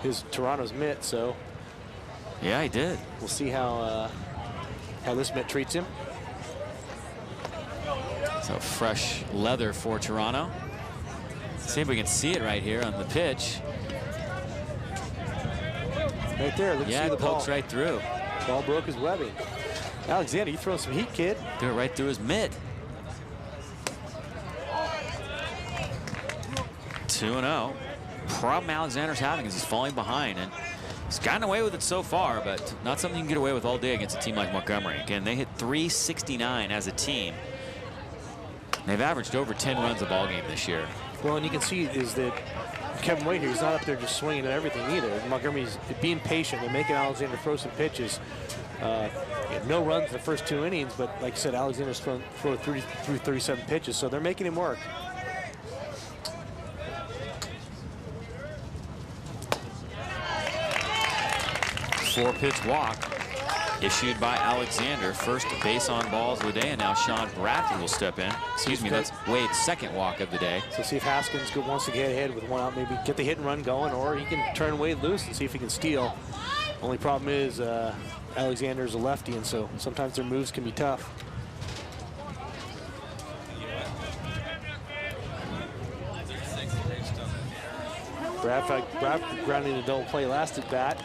S5: his Toronto's mitt. So
S1: yeah, he did.
S5: We'll see how this mitt treats him.
S1: So fresh leather for Toronto. See if we can see it right here on the pitch.
S5: Right there. Look,
S1: Yeah,
S5: see the
S1: it pokes
S5: ball.
S1: right through.
S5: Ball broke his webbing. Alexander, you throwing some heat, kid.
S1: Threw it right through his mid. 2-0. Problem Alexander's having is he's falling behind, and he's gotten away with it so far, but not something you can get away with all day against a team like Montgomery. Again, they hit .369 as a team. They've averaged over 10 runs a ball game this year.
S5: Well, and you can see is that Kevin Wade here, he's not up there just swinging at everything either. Montgomery's being patient and making Alexander throw some pitches. No runs in the first 2 innings, but like I said, Alexander's thrown through 37 pitches, so they're making him work.
S1: Four-pitch walk issued by Alexander. First base on balls of the day, and now Sean Bradford will step in. Excuse me, that's Wade's second walk of the day.
S5: So see if Haskins wants to get ahead with one out, maybe get the hit and run going, or he can turn Wade loose and see if he can steal. Only problem is Alexander's a lefty, and so sometimes their moves can be tough. Bradford grounding a double play last at bat.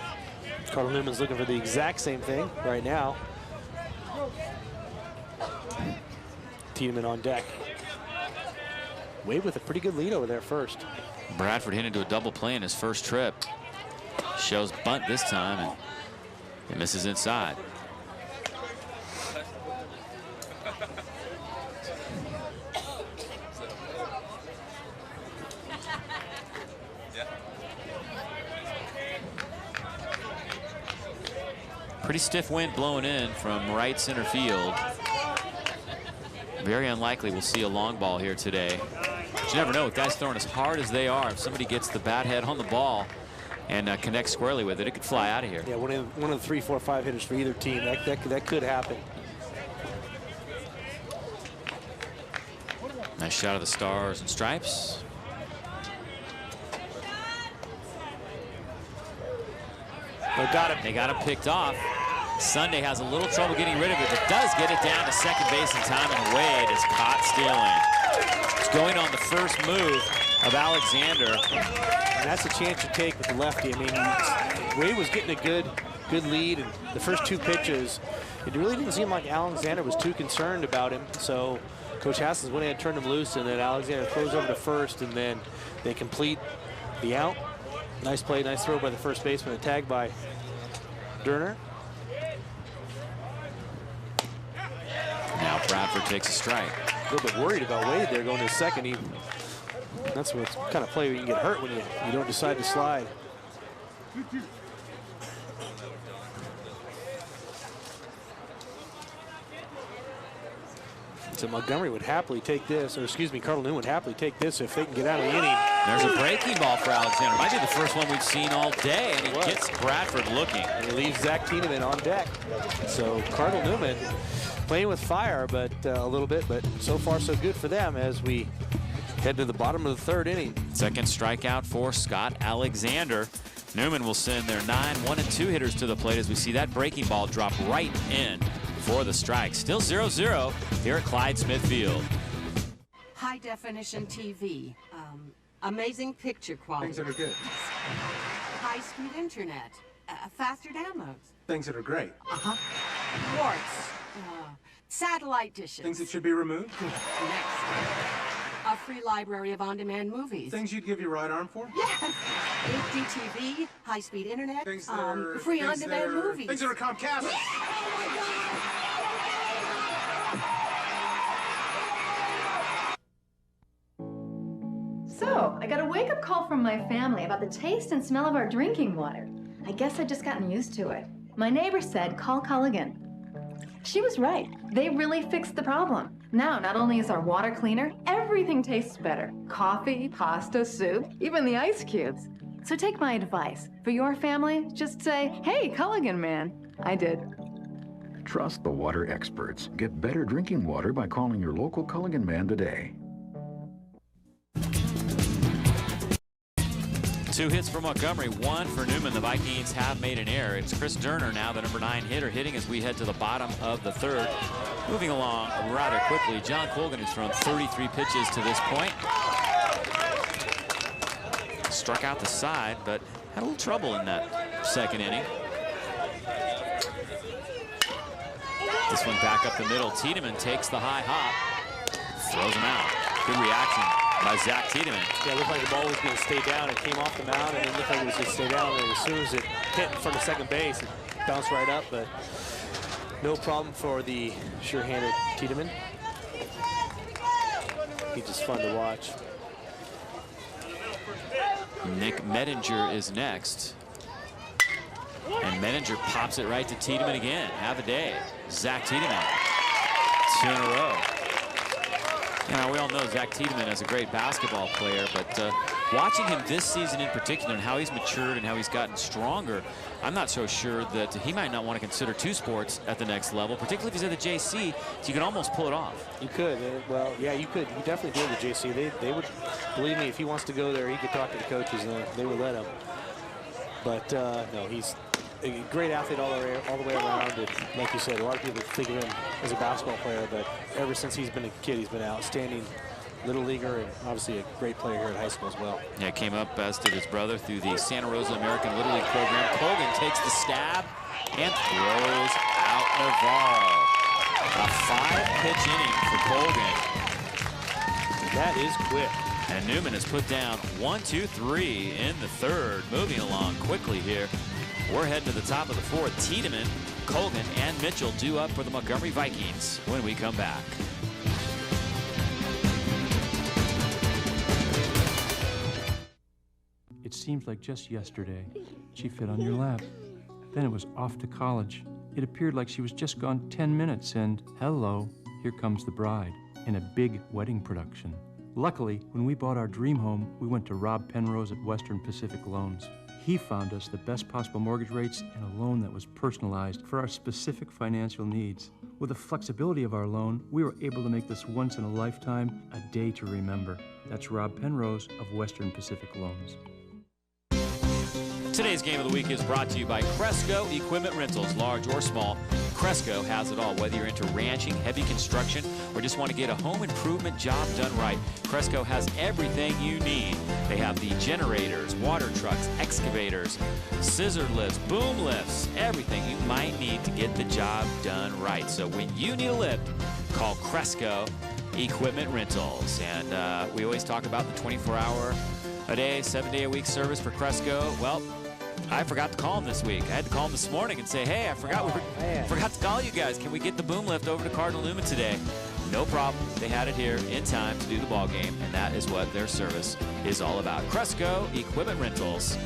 S5: Cardinal Newman's looking for the exact same thing right now. Tiedemann on deck. Wade with a pretty good lead over there first.
S1: Bradford hit into a double play in his first trip. Shows bunt this time, and it misses inside. Pretty stiff wind blowing in from right center field. Very unlikely we'll see a long ball here today. But you never know with guys throwing as hard as they are. If somebody gets the bat head on the ball and connects squarely with it, it could fly out of here.
S5: Yeah, one of the 3, 4, 5 hitters for either team. That could happen.
S1: Nice shot of the Stars and Stripes. They got him picked off. Sunday has a little trouble getting rid of it, but does get it down to second base in time, and Wade is caught stealing. It's going on the first move of Alexander.
S5: And that's a chance you take with the lefty. I mean, Wade was getting a good lead, and the first 2 pitches, it really didn't seem like Alexander was too concerned about him. So Coach Haskins went ahead and turned him loose, and then Alexander throws over to first, and then they complete the out. Nice play, nice throw by the first baseman, and tag by Durner.
S1: Now Bradford takes a strike.
S5: A little bit worried about Wade there going to second. That's what kind of play where you can get hurt when you don't decide to slide. So Montgomery would happily take this, or excuse me, Cardinal Newman would happily take this if they can get out of the inning.
S1: There's a breaking ball for Alexander. Might be the first one we've seen all day, and he gets Bradford looking.
S5: And he leaves Zach Tiedemann on deck. So Cardinal Newman playing with fire, but a little bit, but so far so good for them as we head to the bottom of the 3rd inning.
S1: Second strikeout for Scott Alexander. Newman will send their 9 1-2 hitters to the plate as we see that breaking ball drop right in for the strike. Still 0-0 here at Clyde Smith Field.
S12: High definition TV, amazing picture quality.
S13: Things that are good.
S12: High-speed internet, faster downloads.
S13: Things that are great.
S12: Warts, satellite dishes.
S13: Things that should be removed.
S12: Next. A free library of on-demand movies.
S13: Things you'd give your right arm for?
S12: Yes. HD TV, high-speed internet,
S13: Things that are,
S12: free
S13: things
S12: on-demand
S13: that are,
S12: movies.
S13: Things that are Comcast.
S2: So, I got a wake-up call from my family about the taste and smell of our drinking water. I guess I'd just gotten used to it. My neighbor said, call Culligan. She was right. They really fixed the problem. Now, not only is our water cleaner, everything tastes better. Coffee, pasta, soup, even the ice cubes. So take my advice. For your family, just say, hey, Culligan man. I did.
S3: Trust the water experts. Get better drinking water by calling your local Culligan man today.
S1: 2 hits for Montgomery, 1 for Newman. The Vikings have made an error. It's Chris Durner now, the number 9 hitter, hitting as we head to the bottom of the 3rd. Moving along rather quickly, John Colgan has thrown 33 pitches to this point. Struck out the side, but had a little trouble in that second inning. This one back up the middle. Tiedemann takes the high hop, throws him out. Good reaction by Zach Tiedemann.
S5: Yeah, it looked like the ball was going to stay down. It came off the mound, and it looked like it was going to stay down. And as soon as it hit in front of second base, it bounced right up. But no problem for the sure-handed Tiedemann. He's just fun to watch.
S1: Nick Medinger is next. And Medinger pops it right to Tiedemann again. Have a day. Zach Tiedemann. 2 in a row. You know, we all know Zach Tiedemann is a great basketball player, but watching him this season in particular and how he's matured and how he's gotten stronger, I'm not so sure that he might not want to consider 2 sports at the next level, particularly if he's at the JC, so you can almost pull it off.
S5: You could. Well, yeah, you could. You definitely do at the JC. They would, believe me, if he wants to go there, he could talk to the coaches and they would let him. But no, he's a great athlete all the way around. And like you said, a lot of people think of him as a basketball player, but ever since he's been a kid, he's been an outstanding little leaguer and obviously a great player here at high school as well.
S1: Yeah, came up, as did his brother, through the Santa Rosa American Little League program. Colgan takes the stab and throws out Navarro. A 5-pitch inning for Colgan.
S5: That is quick.
S1: And Newman has put down 1, 2, 3 in the third. Moving along quickly here. We're heading to the top of the fourth. Tiedemann, Colgan, and Mitchell due up for the Montgomery Vikings when we come back.
S4: It seems like just yesterday she fit on your lap. Then it was off to college. It appeared like she was just gone 10 minutes and hello, here comes the bride in a big wedding production. Luckily, when we bought our dream home, we went to Rob Penrose at Western Pacific Loans. He found us the best possible mortgage rates and a loan that was personalized for our specific financial needs. With the flexibility of our loan, we were able to make this once in a lifetime a day to remember. That's Rob Penrose of Western Pacific Loans.
S1: Today's game of the week is brought to you by Cresco Equipment Rentals, large or small. Cresco has it all, whether you're into ranching, heavy construction, or just want to get a home improvement job done right. Cresco has everything you need. They have the generators, water trucks, excavators, scissor lifts, boom lifts, everything you might need to get the job done right. So when you need a lift, call Cresco Equipment Rentals. And we always talk about the 24-hour-a-day, 7-day-a-week service for Cresco. Well, I forgot to call him this week. I had to call him this morning and say, hey, I forgot to call you guys. Can we get the boom lift over to Cardinal Newman today? No problem. They had it here in time to do the ball game, and that is what their service is all about. Cresco Equipment Rentals,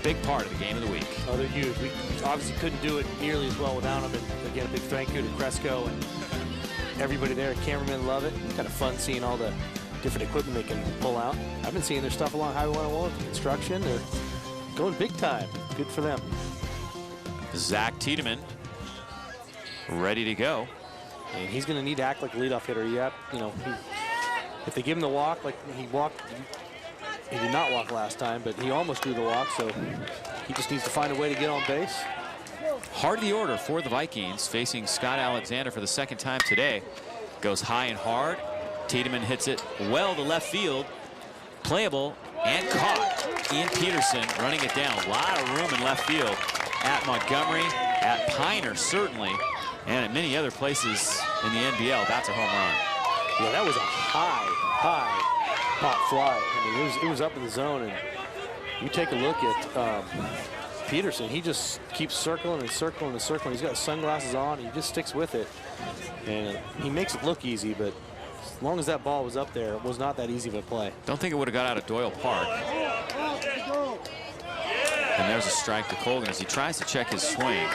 S1: big part of the game of the week.
S5: Oh, they're huge. We obviously couldn't do it nearly as well without them. And again, a big thank you to Cresco and everybody there. Cameramen love it. Kind of fun seeing all the different equipment they can pull out. I've been seeing their stuff along Highway 101 with the construction. They're going big time. Good for them.
S1: Zach Tiedemann ready to go.
S5: And he's going to need to act like a leadoff hitter. If they give him the walk, like he walked, he did not walk last time, but he almost drew the walk, so he just needs to find a way to get on base.
S1: Hard the order for the Vikings, facing Scott Alexander for the second time today. Goes high and hard. Tiedemann hits it well to left field. Playable and caught. Ian Peterson running it down. A lot of room in left field at Montgomery, at Piner certainly, and at many other places in the NBL. That's a home run.
S5: Yeah, that was a high pop fly. I mean, it was up in the zone, and you take a look at Peterson. He just keeps circling and circling and circling. He's got sunglasses on. He just sticks with it, and he makes it look easy, but as long as that ball was up there, it was not that easy of a play.
S1: Don't think it would have got out of Doyle Park. And there's a strike to Colgan as he tries to check his swing.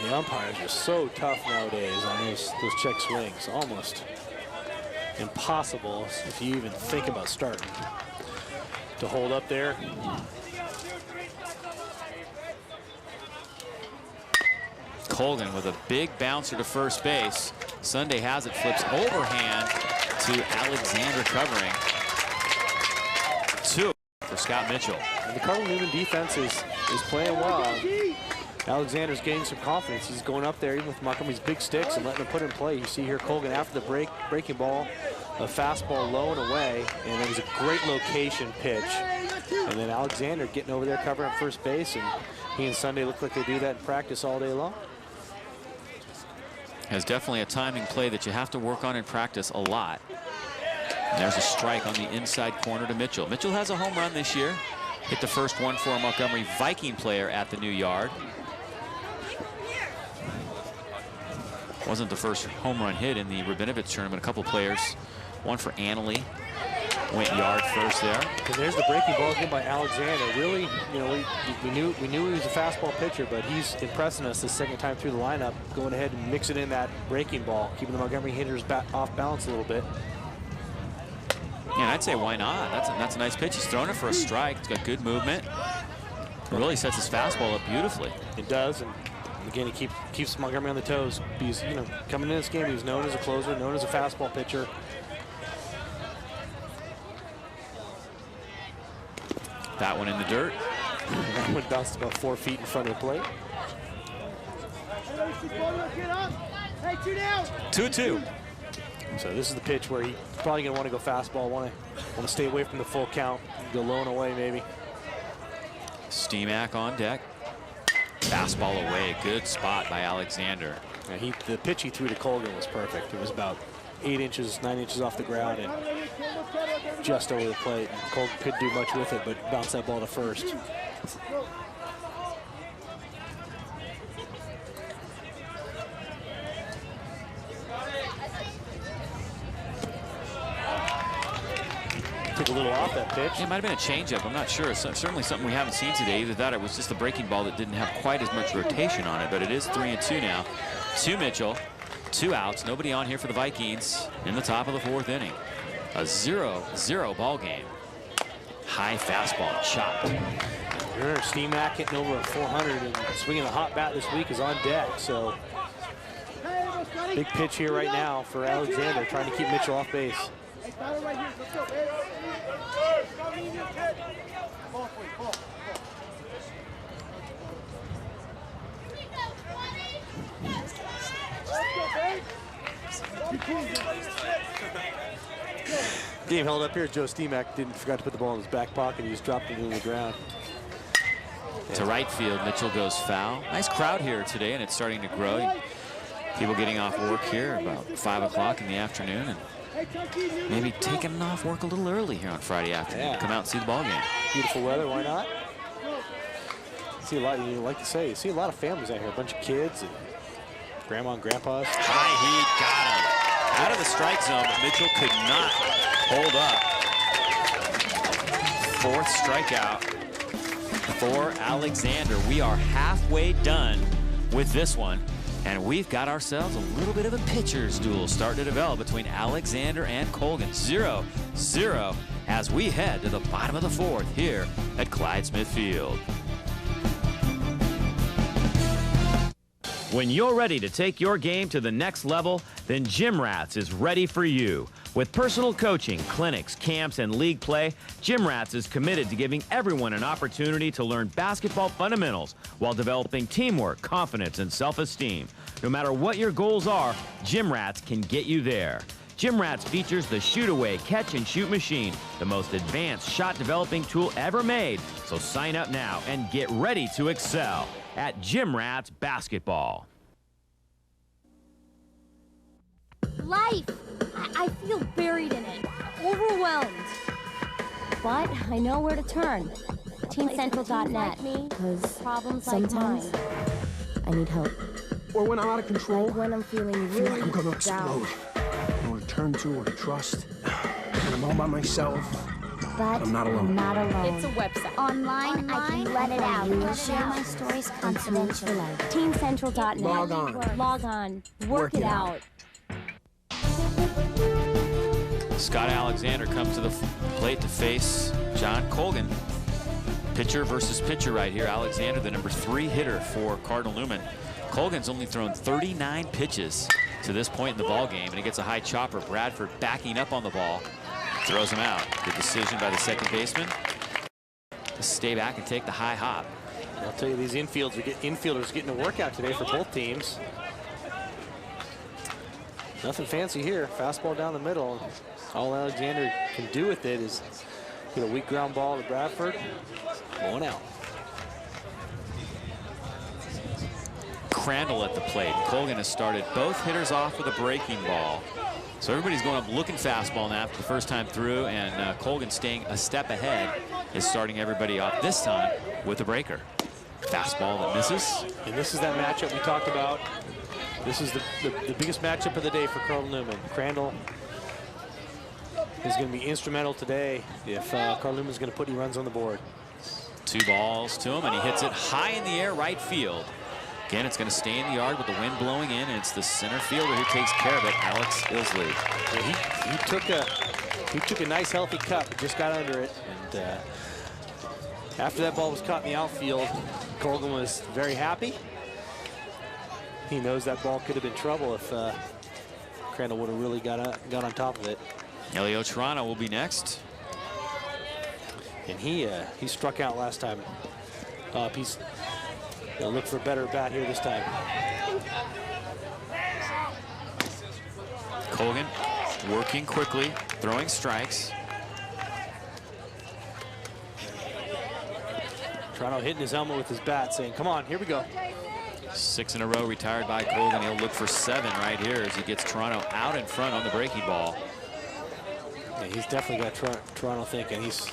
S5: The umpires are so tough nowadays on those check swings. Almost impossible if you even think about starting to hold up there.
S1: Colgan with a big bouncer to first base. Sunday has it, flips overhand to Alexander covering. 2 for Scott Mitchell.
S5: And the Cardinal Newman defense is playing well. Alexander's gaining some confidence. He's going up there even with Montgomery's big sticks and letting them put in play. You see here Colgan after the breaking ball, a fastball low and away, and it was a great location pitch And then Alexander getting over there covering first base, and he and Sunday look like they do that in practice all day long.
S1: Has definitely a timing play that you have to work on in practice a lot. And there's a strike on the inside corner to Mitchell. Mitchell has a home run this year. Hit the first one for a Montgomery Viking player at the new yard. Wasn't the first home run hit in the Rabinovich tournament. A couple players, one for Annaly, went yard first there.
S5: And there's the breaking ball again by Alexander. Really, you know, we knew he was a fastball pitcher, but he's impressing us the second time through the lineup, going ahead and mixing in that breaking ball, keeping the Montgomery hitters off balance a little bit.
S1: Yeah, I'd say why not? That's a nice pitch. He's throwing it for a strike. It's got good movement. It really sets his fastball up beautifully.
S5: It does, and again, he keeps Montgomery on the toes. He's, you know, coming in this game, he was known as a closer, known as a fastball pitcher.
S1: That one in the dirt.
S5: That one bounced about 4 feet in front of the plate.
S1: 2-2.
S5: So this is the pitch where he's probably going to want to go fastball, want to stay away from the full count, go low and away maybe.
S1: Steemack on deck. Fastball away. Good spot by Alexander.
S5: Yeah, the pitch he threw to Colgan was perfect. It was about 8 inches, 9 inches off the ground and just over the plate. And Colgan couldn't do much with it, but bounced that ball to first. Took a little off that pitch.
S1: It might have been a changeup. I'm not sure. It's certainly something we haven't seen today. Either that or it was just the breaking ball that didn't have quite as much rotation on it. But it is 3-2 now. To Mitchell. 2 outs. Nobody on here for the Vikings in the top of the 4th inning. A 0-0 ball game. High fastball chopped.
S5: Steemack hitting over a 400 and swinging a hot bat this week is on deck. So big pitch here right now for Alexander, trying to keep Mitchell off base. Game held up here. Joe Steemack forgot to put the ball in his back pocket. He just dropped it into the ground.
S1: To right field, Mitchell goes foul. Nice crowd here today, and it's starting to grow. People getting off work here about 5 o'clock in the afternoon, and maybe taking off work a little early here on Friday afternoon to come out and see the ball game.
S5: Beautiful weather, why not? See a lot, you like to say, you see a lot of families out here, a bunch of kids and grandma and grandpas.
S1: High heat, got him. Out of the strike zone, but Mitchell could not hold up. 4th strikeout for Alexander. We are halfway done with this one, and we've got ourselves a little bit of a pitcher's duel starting to develop between Alexander and Colgan. 0-0 as we head to the bottom of the 4th here at Clyde Smith Field.
S11: When you're ready to take your game to the next level, then Gym Rats is ready for you. With personal coaching, clinics, camps, and league play, Gym Rats is committed to giving everyone an opportunity to learn basketball fundamentals while developing teamwork, confidence, and self-esteem. No matter what your goals are, Gym Rats can get you there. Gym Rats features the shoot-away catch-and-shoot machine, the most advanced shot-developing tool ever made. So sign up now and get ready to excel at Gym Rats Basketball.
S14: Life! I feel buried in it, overwhelmed. But I know where to turn. TeenCentral.net. Because problems sometimes I need help.
S15: Or when I'm out of control.
S14: When I'm feeling
S15: I feel
S14: really
S15: like I'm gonna explode. No one to turn to or to trust. And I'm all by myself.
S14: But
S15: I'm not alone.
S14: Not alone.
S16: It's a website.
S14: Online I can let it out. I share my stories confidentially. TeenCentral.net.
S15: Log on.
S14: Log on. Work it out.
S1: Scott Alexander comes to the plate to face John Colgan. Pitcher versus pitcher right here. Alexander, the number 3 hitter for Cardinal Newman. Colgan's only thrown 39 pitches to this point in the ball game, and he gets a high chopper. Bradford backing up on the ball, throws him out. Good decision by the second baseman to stay back and take the high hop.
S5: I'll tell you, these infielders getting a workout today for both teams. Nothing fancy here. Fastball down the middle. All Alexander can do with it is, Get a weak ground ball to Bradford. Going out.
S1: Crandall at the plate. Colgan has started both hitters off with a breaking ball. So everybody's going up looking fastball now for the first time through, and Colgan staying a step ahead is starting everybody off this time with a breaker. Fastball that misses.
S5: And this is that matchup we talked about. This is the biggest matchup of the day for Carl Newman. Crandall is going to be instrumental today if Carl Newman's going to put any runs on the board.
S1: 2 balls to him, and he hits it high in the air, right field. Again, it's going to stay in the yard with the wind blowing in, and it's the center fielder who takes care of it, Alex Ilsley.
S5: Yeah, he took a nice healthy cut, but just got under it. And after that ball was caught in the outfield, Colgan was very happy. He knows that ball could have been trouble if Crandall would have really got on top of it.
S1: Elio Toronto will be next.
S5: And he struck out last time up. He's going to look for a better bat here this time.
S1: Colgan working quickly, throwing strikes.
S5: Toronto hitting his helmet with his bat, saying, come on, here we go.
S1: 6 in a row retired by Colgan. He'll look for 7 right here as he gets Toronto out in front on the breaking ball.
S5: Yeah, he's definitely got Toronto thinking. He's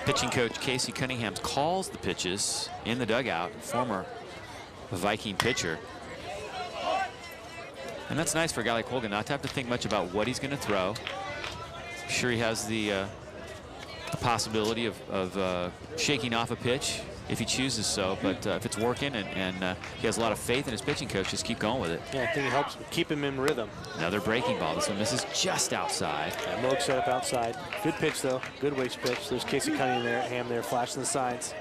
S1: pitching coach Casey Cunningham calls the pitches in the dugout, former Viking pitcher. And that's nice for a guy like Colgan not to have to think much about what he's going to throw. I'm sure he has the possibility of shaking off a pitch if he chooses so, but if it's working and he has a lot of faith in his pitching coach, just keep going with it.
S5: Yeah, I think it helps keep him in rhythm.
S1: Another breaking ball. This one misses just outside.
S5: Yeah, Moog set up outside. Good pitch, though. Good waste pitch. There's Casey Cunningham there, Ham there, flashing the signs.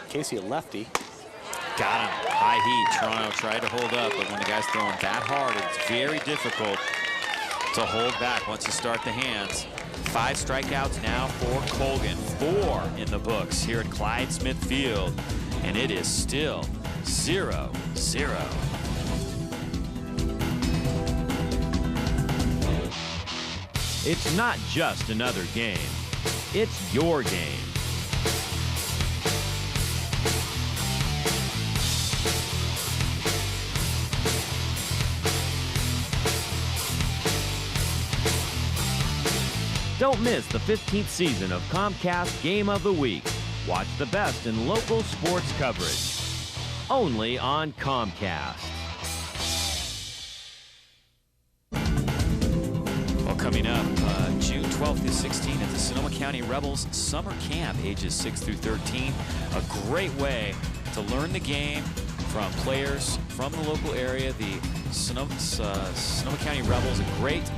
S5: Casey, a lefty.
S1: Got him. High heat. Toronto tried to hold up, but when the guy's throwing that hard, it's very difficult to hold back once you start the hands. 5 strikeouts now for Colgan. 4 in the books here at Clyde Smith Field. And it is still 0-0.
S11: It's not just another game. It's your game. Don't miss the 15th season of Comcast Game of the Week. Watch the best in local sports coverage. Only on Comcast.
S1: Well, coming up, June 12th through 16th at the Sonoma County Rebels Summer Camp, ages 6 through 13. A great way to learn the game from players from the local area. The Sonoma County Rebels, a great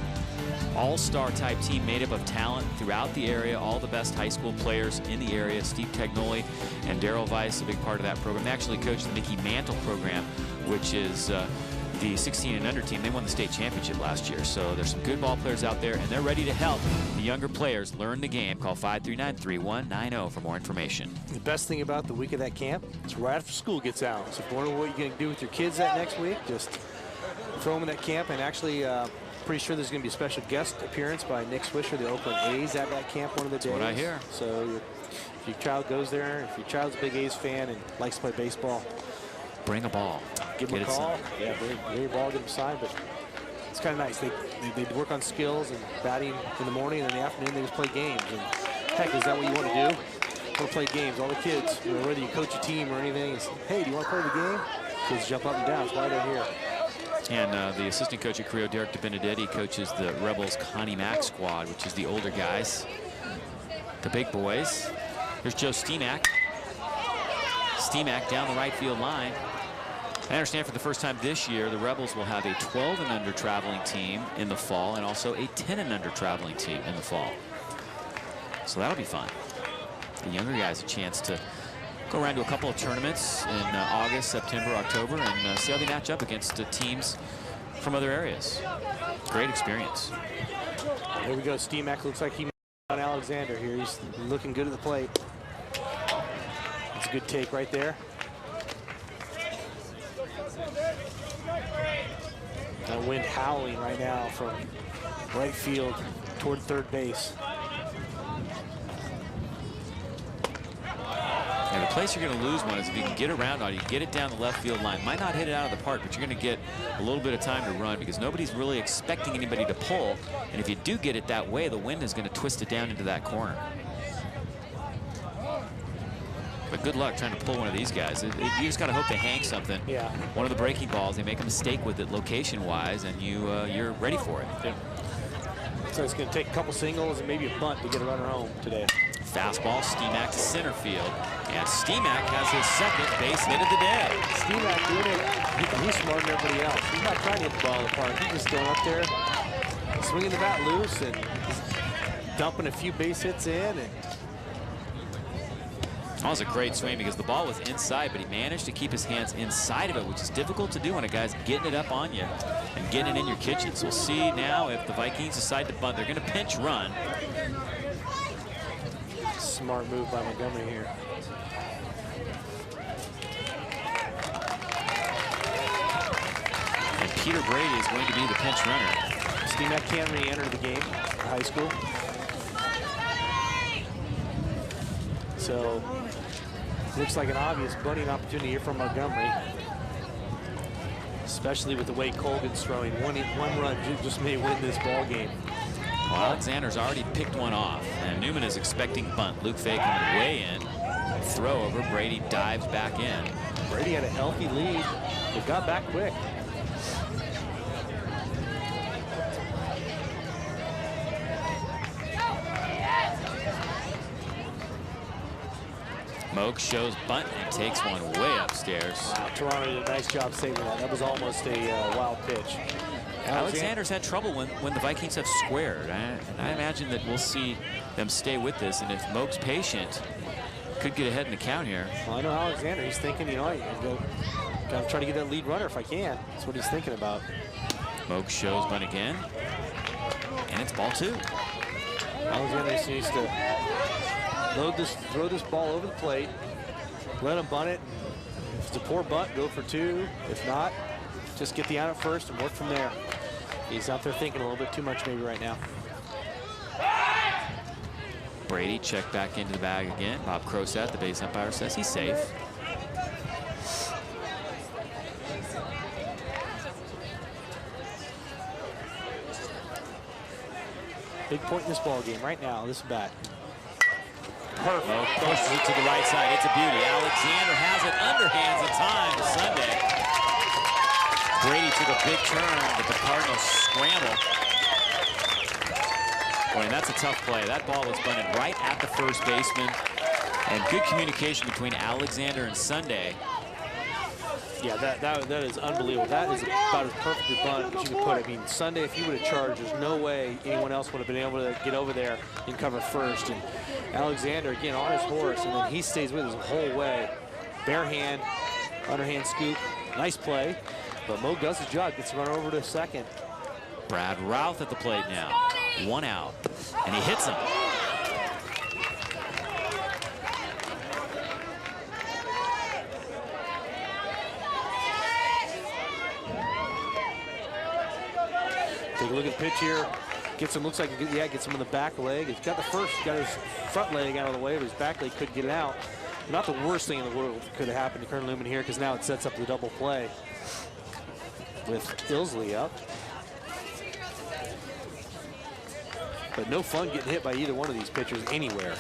S1: all-star type team made up of talent throughout the area, all the best high school players in the area. Steve Tagnoli and Daryl Weiss, a big part of that program. They actually coached the Mickey Mantle program, which is the 16 and under team. They won the state championship last year. So there's some good ball players out there, and they're ready to help the younger players learn the game. Call 539-3190 for more information.
S5: The best thing about the week of that camp is right after school gets out. So if you're wondering what you're going to do with your kids that next week, just throw them in that camp. And actually, pretty sure there's going to be a special guest appearance by Nick Swisher, the Oakland A's, at that camp one of the days.
S1: That's what I hear.
S5: So if your child goes there, if your child's a big A's fan and likes to play baseball,
S1: bring a ball.
S5: Give them a call. Yeah, bring your ball, get them signed. But it's kind of nice. They work on skills and batting in the morning, and in the afternoon they just play games. And heck, is that what you want to do? You want to play games. All the kids, you know, whether you coach a team or anything, is, hey, do you want to play the game? Kids jump up and down. That's why they're here.
S1: And the assistant coach at Creo, Derek DeBenedetti, coaches the Rebels Connie Mack squad, which is the older guys, the big boys. Here's Joe Steemack. Steemack down the right field line. I understand for the first time this year, the Rebels will have a 12 and under traveling team in the fall and also a 10 and under traveling team in the fall. So that'll be fun. The younger guys a chance to go around to a couple of tournaments in August, September, October, and see how they match up against teams from other areas. Great experience.
S5: Here we go. Steemack looks like he on Alexander here. He's looking good at the plate. It's a good take right there. That wind howling right now from right field toward third base.
S1: And the place you're going to lose one is if you can get around on it, you get it down the left field line. Might not hit it out of the park, but you're going to get a little bit of time to run because nobody's really expecting anybody to pull. And if you do get it that way, the wind is going to twist it down into that corner. But good luck trying to pull one of these guys. You just got to hope they hang something.
S5: Yeah.
S1: One of the breaking balls, they make a mistake with it location-wise, and you're ready for it.
S5: Yeah. So it's going to take a couple singles and maybe a bunt to get a runner home today.
S1: Fastball, Steemack to center field. And Steemack has his second base hit of the day.
S5: Steemack doing it. He's smarter than everybody else. He's not trying to hit the ball in the park. He's just going up there, swinging the bat loose and dumping a few base hits in. And
S1: that was a great swing because the ball was inside, but he managed to keep his hands inside of it, which is difficult to do when a guy's getting it up on you and getting it in your kitchen. So we'll see now if the Vikings decide to bunt. They're going to pinch run.
S5: Smart move by Montgomery here.
S1: And Peter Brady is going to be the pinch runner.
S5: Steemack can't re-enter the game for high school. So looks like an obvious bunting opportunity here from Montgomery, especially with the way Colgan's throwing. One run just may win this ball game.
S1: Well, Alexander's already picked one off, and Newman is expecting bunt. Luke Fay coming way in. Throw over. Brady dives back in.
S5: Brady had a healthy lead. They got back quick.
S1: Moak shows bunt and takes one way upstairs.
S5: Wow, Toronto did a nice job saving that. That was almost a wild pitch.
S1: Alexander's had trouble when the Vikings have squared. I imagine that we'll see them stay with this, and if Moak's patient, could get ahead in the count here.
S5: Well, I know Alexander, he's thinking, you know, I gotta try to get that lead runner if I can. That's what he's thinking about.
S1: Moak shows bunt again, and it's ball two.
S5: Alexander just needs to throw this ball over the plate, let him bunt it. If it's a poor bunt, go for two. If not, just get the out at first and work from there. He's out there thinking a little bit too much maybe right now.
S1: Brady checked back into the bag again. Bob Crosat, the base umpire, says he's safe.
S5: Big point in this ball game right now, this bat.
S1: Perfect. Oh, pushes it to the right side. It's a beauty. Alexander has it underhands in time to Sunday. Brady took a big turn, but the Cardinals scramble. Boy, and that's a tough play. That ball was bunted right at the first baseman. And good communication between Alexander and Sunday.
S5: Yeah, that is unbelievable. That is about as perfect a bunt as you can put. I mean, Sunday, if he would have charged, there's no way anyone else would have been able to get over there and cover first. And Alexander, again, on his horse, and then he stays with us the whole way. Bare hand, underhand scoop. Nice play. But Mo does his job, gets run over to second.
S1: Brad Routh at the plate now. One out. And he hits him.
S5: Take a look at the pitch here. Gets him, looks like, yeah, gets him in the back leg. He's got the first, got his front leg out of the way, but his back leg couldn't get it out. Not the worst thing in the world could have happened to Colonel Newman here, because now it sets up the double play with Ilsley up. But no fun getting hit by either one of these pitchers anywhere.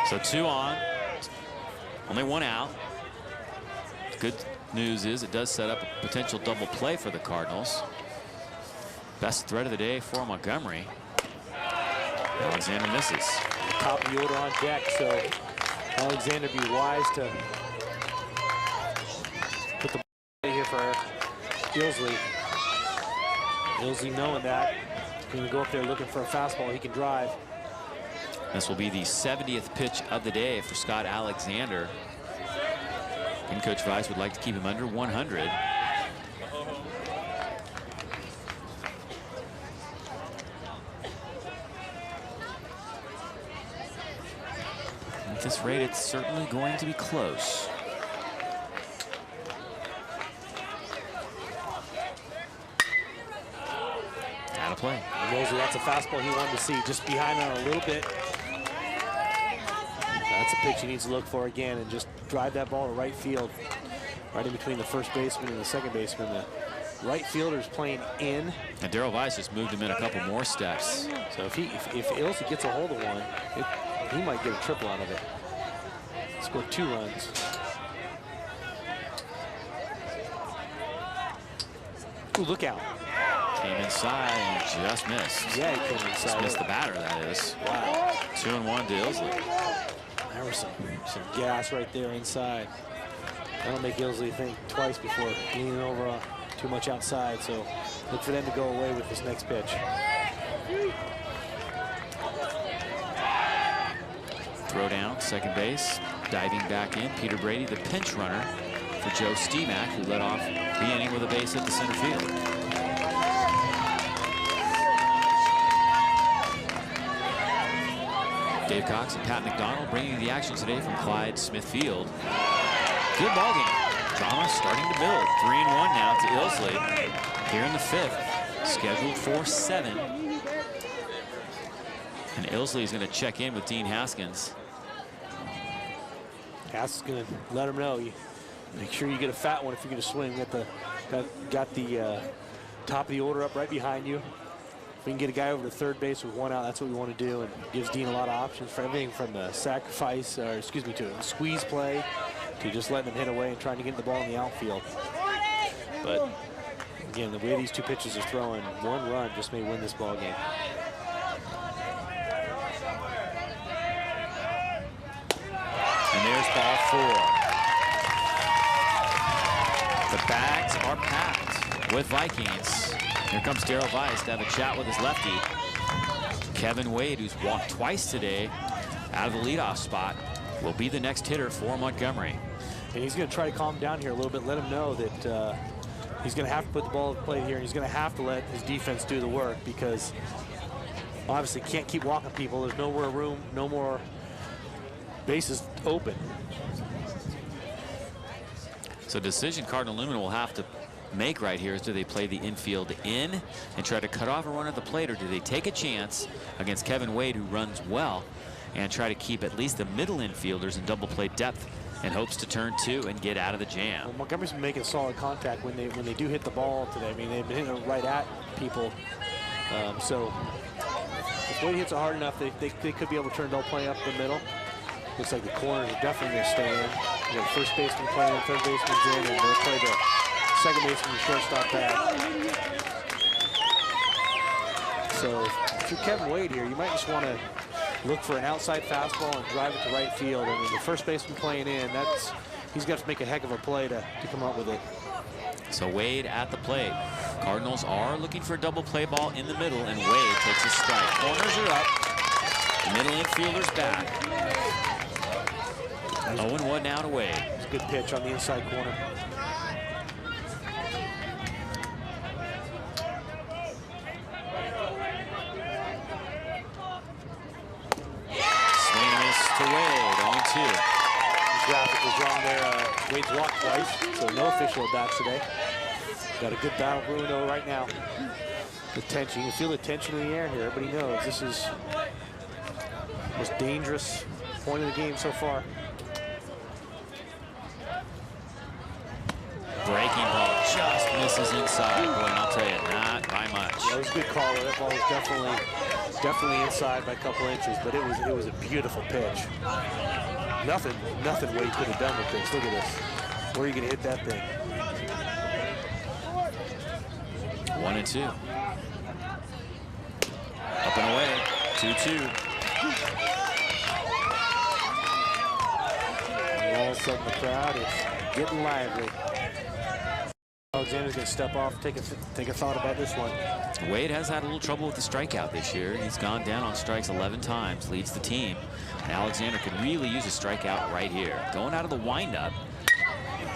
S1: So 2 on, only 1 out. Good news is it does set up a potential double play for the Cardinals. Best threat of the day for Montgomery. Alexander misses.
S5: Top of the order on deck, so Alexander be wise to put the play here for Ilsley. Ilsley knowing that, going to go up there looking for a fastball he can drive.
S1: This will be the 70th pitch of the day for Scott Alexander. And Coach Weiss would like to keep him under 100. At this rate, it's certainly going to be close. Out of play.
S5: Mosley, that's a fastball he wanted to see, just behind on a little bit. That's a pitch he needs to look for again and just drive that ball to right field, right in between the first baseman and the second baseman. The right fielder's playing in.
S1: And Darrell Weiss just moved him in a couple more steps.
S5: So if Ilse gets a hold of one, he might get a triple out of it. Score 2 runs. Ooh, look out.
S1: Came inside and just missed.
S5: Yeah, he came inside.
S1: Just missed the batter, that is.
S5: Wow.
S1: 2-1 to Ilsley.
S5: There was some gas right there inside. That'll make Ilsley think twice before leaning over too much outside. So look for them to go away with this next pitch.
S1: Throw down, second base. Diving back in, Peter Brady, the pinch runner for Joe Steemack, who led off the inning with a base hit to center field. Dave Cox and Pat McDonald bringing the action today from Clyde Smith Field. Good ball game. Drama starting to build. 3-1 now to Ilsley here in the 5th, scheduled for 7. And Ilsley is going to check in with Dean Haskins.
S5: Haskins is going to let him know. You make sure you get a fat one if you're going to swing. Got the top of the order up right behind you. If we can get a guy over to third base with 1 out, that's what we want to do, and gives Dean a lot of options for everything from the sacrifice, or excuse me, to a squeeze play, to just letting him hit away and trying to get the ball in the outfield. But again, the way these two pitchers are throwing, 1 run just may win this ball game.
S1: And there's ball 4. The bags are packed with Vikings. Here comes Darrell Weiss to have a chat with his lefty. Kevin Wade, who's walked twice today out of the leadoff spot, will be the next hitter for Montgomery.
S5: And he's going to try to calm down here a little bit, let him know that he's going to have to put the ball at play here, and he's going to have to let his defense do the work, because obviously can't keep walking people. There's nowhere room, no more bases open.
S1: So decision Cardinal Newman will have to make right here is, do they play the infield in and try to cut off a run at the plate, or do they take a chance against Kevin Wade, who runs well, and try to keep at least the middle infielders in double play depth in hopes to turn 2 and get out of the jam?
S5: Well, Montgomery's been making solid contact when they do hit the ball today. I mean, they've been hitting it right at people. So if Wade hits it hard enough, they could be able to turn double play up the middle. Looks like the corners are definitely going to stay in. You got first baseman playing, third baseman's in, and they'll play the second baseman and shortstop back. So if you're Kevin Wade here, you might just want to look for an outside fastball and drive it to right field. I mean, the first baseman playing in, he's got to make a heck of a play to come up with it.
S1: So Wade at the plate. Cardinals are looking for a double play ball in the middle, and Wade takes a strike. Corners are up. Middle infielder's back. 0-1 now to Wade.
S5: It's a good pitch on the inside corner.
S1: Swing and miss to Wade, 0-2.
S5: The graphic was wrong there. Wade's walked twice, so no official at bats today. Got a good battle brewing though right now. The tension, you can feel the tension in the air here. Everybody knows this is the most dangerous point of the game so far.
S1: Breaking ball just misses inside. Boy, and I'll tell you, not by much.
S5: That was a good call. That ball was definitely inside by a couple inches, but it was a beautiful pitch. Nothing Wade could have done with this. Look at this. Where are you going to hit that thing?
S1: 1-2. Up and away. 2-2.
S5: And all of a sudden the crowd is getting lively. Alexander's going to step off, take a thought about this one.
S1: Wade has had a little trouble with the strikeout this year. He's gone down on strikes 11 times, leads the team. And Alexander could really use a strikeout right here. Going out of the windup.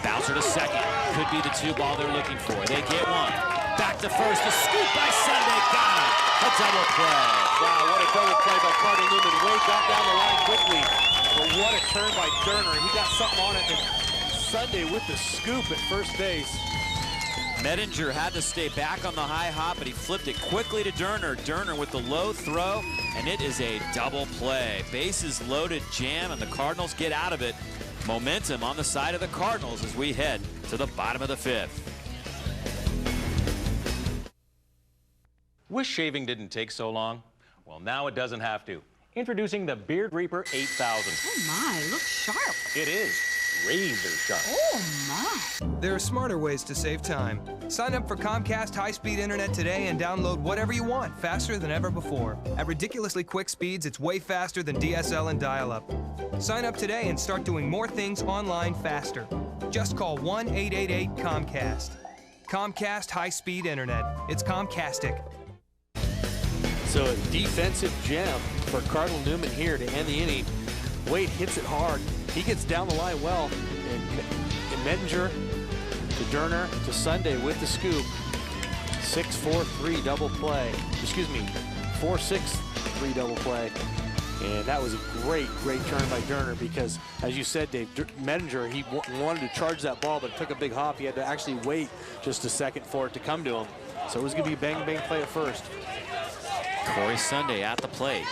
S1: Bowser to second. Could be the 2 ball they're looking for. They get one. Back to first. A scoop by Sunday. Got him. A double play.
S5: Wow, what a double play by Cardinal Newman. Wade got down the line quickly. But what a turn by Durner. He got something on it. And Sunday with the scoop at first base.
S1: Medinger had to stay back on the high hop, but he flipped it quickly to Durner. Durner with the low throw, and it is a double play. Bases loaded jam, and the Cardinals get out of it. Momentum on the side of the Cardinals as we head to the bottom of the 5th.
S16: Wish shaving didn't take so long? Well, now it doesn't have to. Introducing the Beard Reaper 8000.
S12: Oh my, looks sharp.
S16: It is razor sharp.
S12: Oh my.
S6: There are smarter ways to save time. Sign up for Comcast high-speed internet today and download whatever you want faster than ever before. At ridiculously quick speeds, it's way faster than DSL and dial-up. Sign up today and start doing more things online faster. Just call 1-888-COMCAST. Comcast high-speed internet. It's Comcastic.
S5: So a defensive gem for Cardinal Newman here to end the inning. Wade hits it hard. He gets down the line well. And Medinger to Durner to Sunday with the scoop. 6-4-3 double play. Excuse me, 4-6-3 double play. And that was a great turn by Durner because, as you said, Dave, Medinger, he wanted to charge that ball, but it took a big hop. He had to actually wait just a second for it to come to him. So it was going to be a bang-bang play at first.
S1: Corey Sunday at the plate.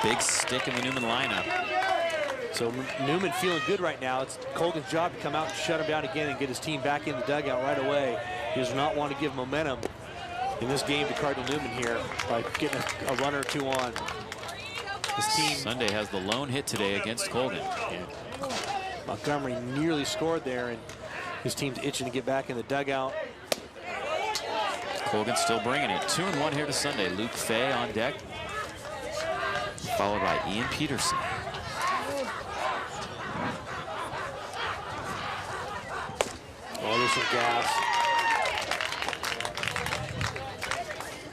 S1: Big stick in the Newman lineup.
S5: So Newman feeling good right now. It's Colgan's job to come out and shut him down again and get his team back in the dugout right away. He does not want to give momentum in this game to Cardinal Newman here by getting a runner or 2 on. His team.
S1: Sunday has the lone hit today against Colgan.
S5: Yeah. Montgomery nearly scored there, and his team's itching to get back in the dugout.
S1: Colgan still bringing it. 2-1 here to Sunday. Luke Fay on deck, followed by Ian Peterson.
S5: Oh, there's some gas.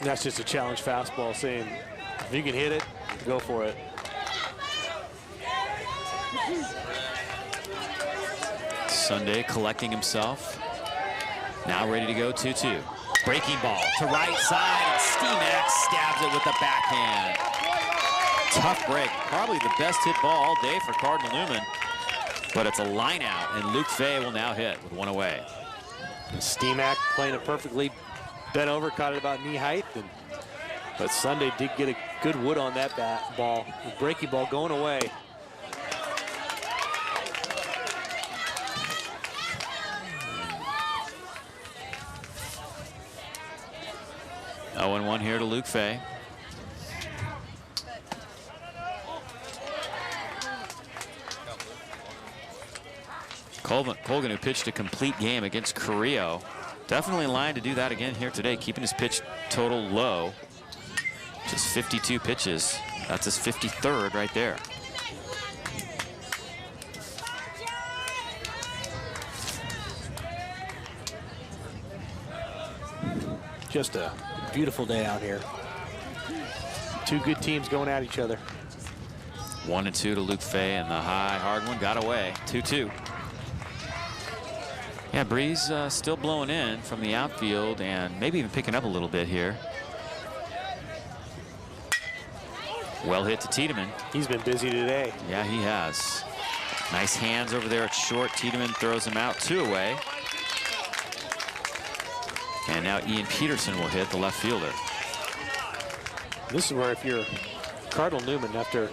S5: That's just a challenge fastball saying, if you can hit it, go for it.
S1: Sunday collecting himself. Now ready to go 2-2. Breaking ball to right side, and Steemack stabs it with the backhand. Tough break. Probably the best hit ball all day for Cardinal Newman. But it's a line out, and Luke Fay will now hit with 1 away.
S5: And Steemack playing it perfectly. Bent over, caught it about knee height. But Sunday did get a good wood on that ball. The breaking ball going away.
S1: Oh, 0-1 here to Luke Fay. Colgan, who pitched a complete game against Carrillo, definitely in line to do that again here today, keeping his pitch total low. Just 52 pitches. That's his 53rd right there.
S5: Just a beautiful day out here. 2 good teams going at each other.
S1: 1-2 to Luke Fay, and the high, hard one got away. 2-2. Yeah, breeze still blowing in from the outfield and maybe even picking up a little bit here. Well hit to Tiedemann.
S5: He's been busy today.
S1: Yeah, he has. Nice hands over there at short. Tiedemann throws him out, 2 away. And now Ian Peterson will hit the left fielder.
S5: This is where if you're Cardinal Newman, after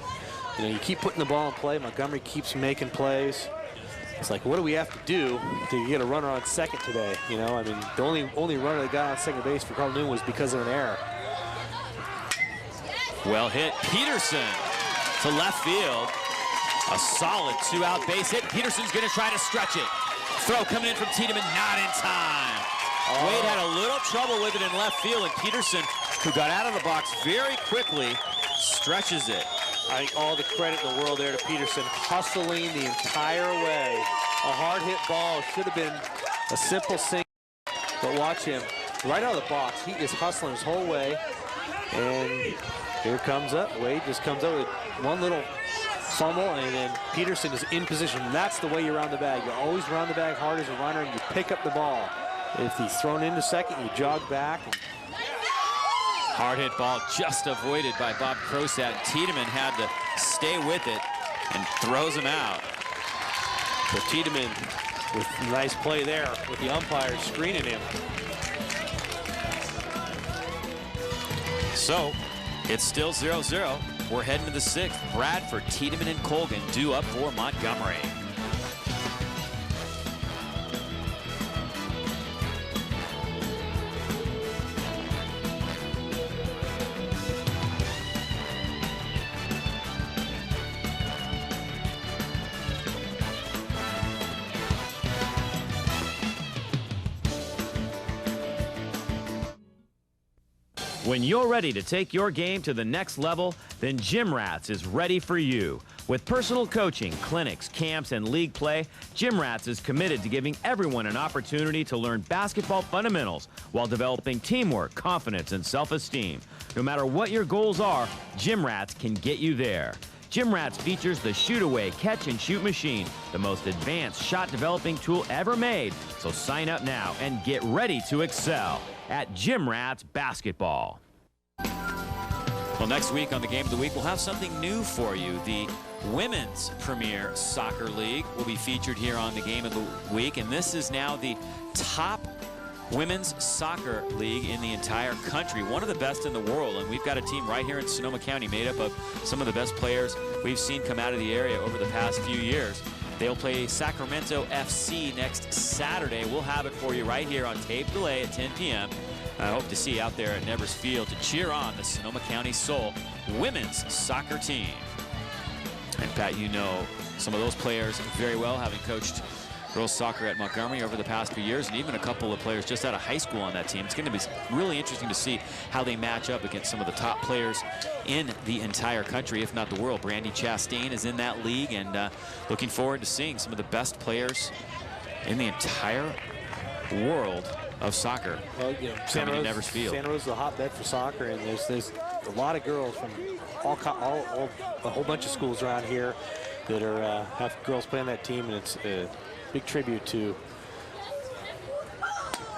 S5: you keep putting the ball in play, Montgomery keeps making plays. It's like, what do we have to do to get a runner on second today? I mean, the only runner that got on second base for Cardinal Newman was because of an error.
S1: Well hit, Peterson to left field. A solid 2-out base hit. Peterson's going to try to stretch it. Throw coming in from Tiedemann, not in time. Wade had a little trouble with it in left field, and Peterson, who got out of the box very quickly, stretches it.
S5: I think all the credit in the world there to Peterson, hustling the entire way. A hard hit ball should have been a simple single, but watch him right out of the box. He is hustling his whole way, and here comes up. Wade just comes up with one little fumble, and then Peterson is in position. That's the way you round the bag. You always round the bag hard as a runner, and you pick up the ball. If he's thrown into second, you jog back.
S1: Hard hit ball just avoided by Bob Crosat. Tiedemann had to stay with it and throws him out.
S5: So Tiedemann with a nice play there with the umpire screening him.
S1: So it's still 0-0. We're heading to the 6th. Bradford, Tiedemann, and Colgan due up for Montgomery.
S11: When you're ready to take your game to the next level, then Gym Rats is ready for you. With personal coaching, clinics, camps, and league play, Gym Rats is committed to giving everyone an opportunity to learn basketball fundamentals while developing teamwork, confidence, and self-esteem. No matter what your goals are, Gym Rats can get you there. Gym Rats features the shoot-away catch-and-shoot machine, the most advanced shot-developing tool ever made. So sign up now and get ready to excel at Gym Rats Basketball.
S1: Well, next week on the Game of the Week, we'll have something new for you. The Women's Premier Soccer League will be featured here on the Game of the Week, and this is now the top women's soccer league in the entire country, one of the best in the world. And we've got a team right here in Sonoma County made up of some of the best players we've seen come out of the area over the past few years. They'll play Sacramento FC next Saturday. We'll have it for you right here on tape delay at 10 p.m. I hope to see you out there at Nevers Field to cheer on the Sonoma County Soul women's soccer team. And Pat, you know some of those players very well, having coached girls soccer at Montgomery over the past few years, and even a couple of players just out of high school on that team. It's going to be really interesting to see how they match up against some of the top players in the entire country, if not the world. Brandy Chastain is in that league, and looking forward to seeing some of the best players in the entire world of soccer.
S5: Well, you know, Santa Rosa is a hotbed for soccer, and there's a lot of girls from a whole bunch of schools around here that are have girls playing that team, and it's a big tribute to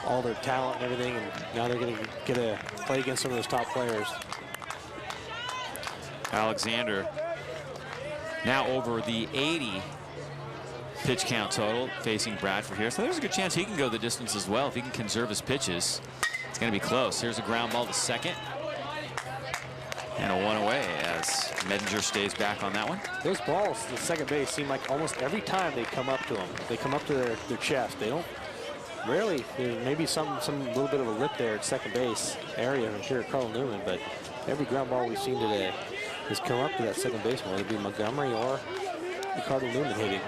S5: all their talent and everything, and now they're going to get to play against some of those top players.
S1: Alexander now over the 80 pitch count total facing Bradford here. So there's a good chance he can go the distance as well if he can conserve his pitches. It's going to be close. Here's a ground ball to second. And a one away as Medinger stays back on that one.
S5: Those balls at second base seem like almost every time they come up to them, they come up to their chest. They don't rarely, there may be some little bit of a lip there at second base area here at Carl Newman, but every ground ball we've seen today has come up to that second baseman, whether it be Montgomery or Cardinal Newman hitting.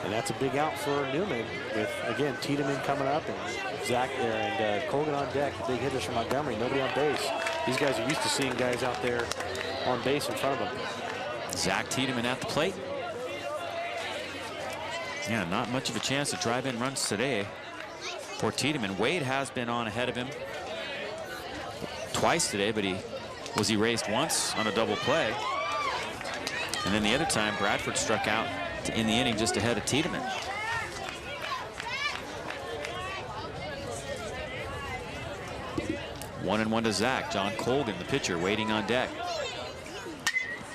S5: And that's a big out for Newman with, again, Tiedemann coming up and Zach there and Colgan on deck, big hitters from Montgomery, nobody on base. These guys are used to seeing guys out there on base in front of them.
S1: Zach Tiedemann at the plate. Yeah, not much of a chance to drive in runs today for Tiedemann. Wade has been on ahead of him twice today, but he raised once on a double play. And then the other time, Bradford struck out in the inning just ahead of Tiedemann. One and one to Zach. John Colgan, the pitcher, waiting on deck.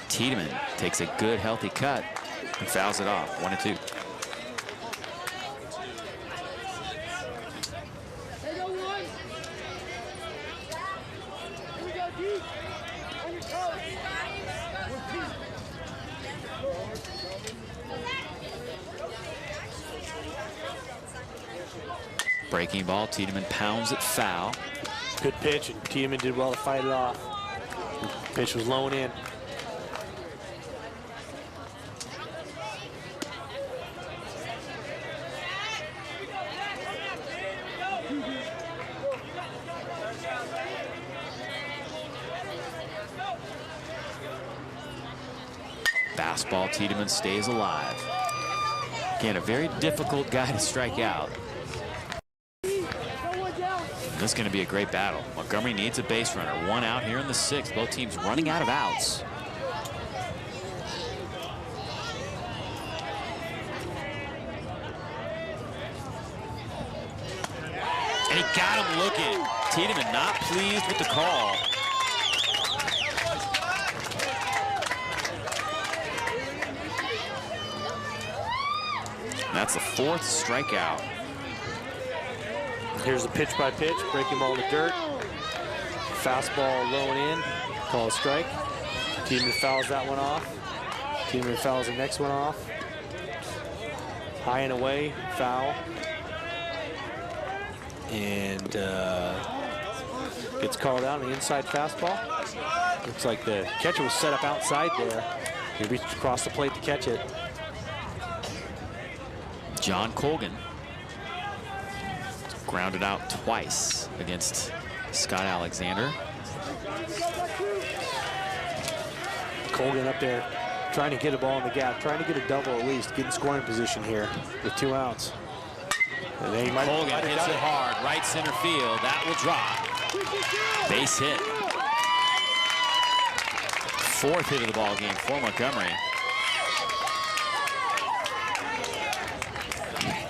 S1: Tiedemann takes a good, healthy cut and fouls it off. 1-2. Breaking ball, Tiedemann pounds it foul.
S5: Good pitch, and Tiedemann did well to fight it off. Pitch was low and in.
S1: Fastball, Tiedemann stays alive. Again, a very difficult guy to strike out. This is going to be a great battle. Montgomery needs a base runner. One out here in the 6th. Both teams running out of outs. he got him looking. Tiedemann not pleased with the call. And that's the 4th strikeout.
S5: Here's the pitch by pitch, breaking ball in the dirt. Fastball low and in, call a strike. Tiedemann fouls that one off. Tiedemann fouls the next one off. High and away, foul. And gets called out on the inside fastball. Looks like the catcher was set up outside there. He reached across the plate to catch it.
S1: John Colgan grounded out twice against Scott Alexander.
S5: Colgan up there trying to get a ball in the gap, trying to get a double at least, get in scoring position here with 2 outs. And then
S1: Colgan hits it hard, right center field. That will drop. Base hit. 4th hit of the ball game for Montgomery.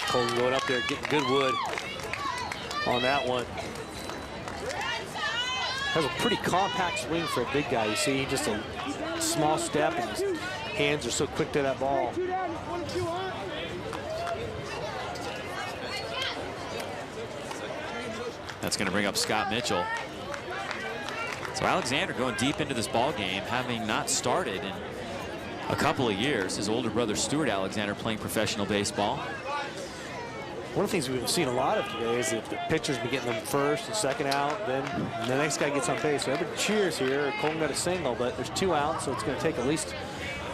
S5: Colgan going up there, getting good wood on that one. Has a pretty compact swing for a big guy. You see, just a small step, and his hands are so quick to that ball.
S1: That's going to bring up Scott Mitchell. So Alexander going deep into this ball game, having not started in a couple of years. His older brother Stuart Alexander playing professional baseball.
S5: One of the things we've been seeing a lot of today is that the pitchers been getting them first and second out, then the next guy gets on base. So everybody cheers here. Colgan got a single, but there's 2 outs, so it's going to take at least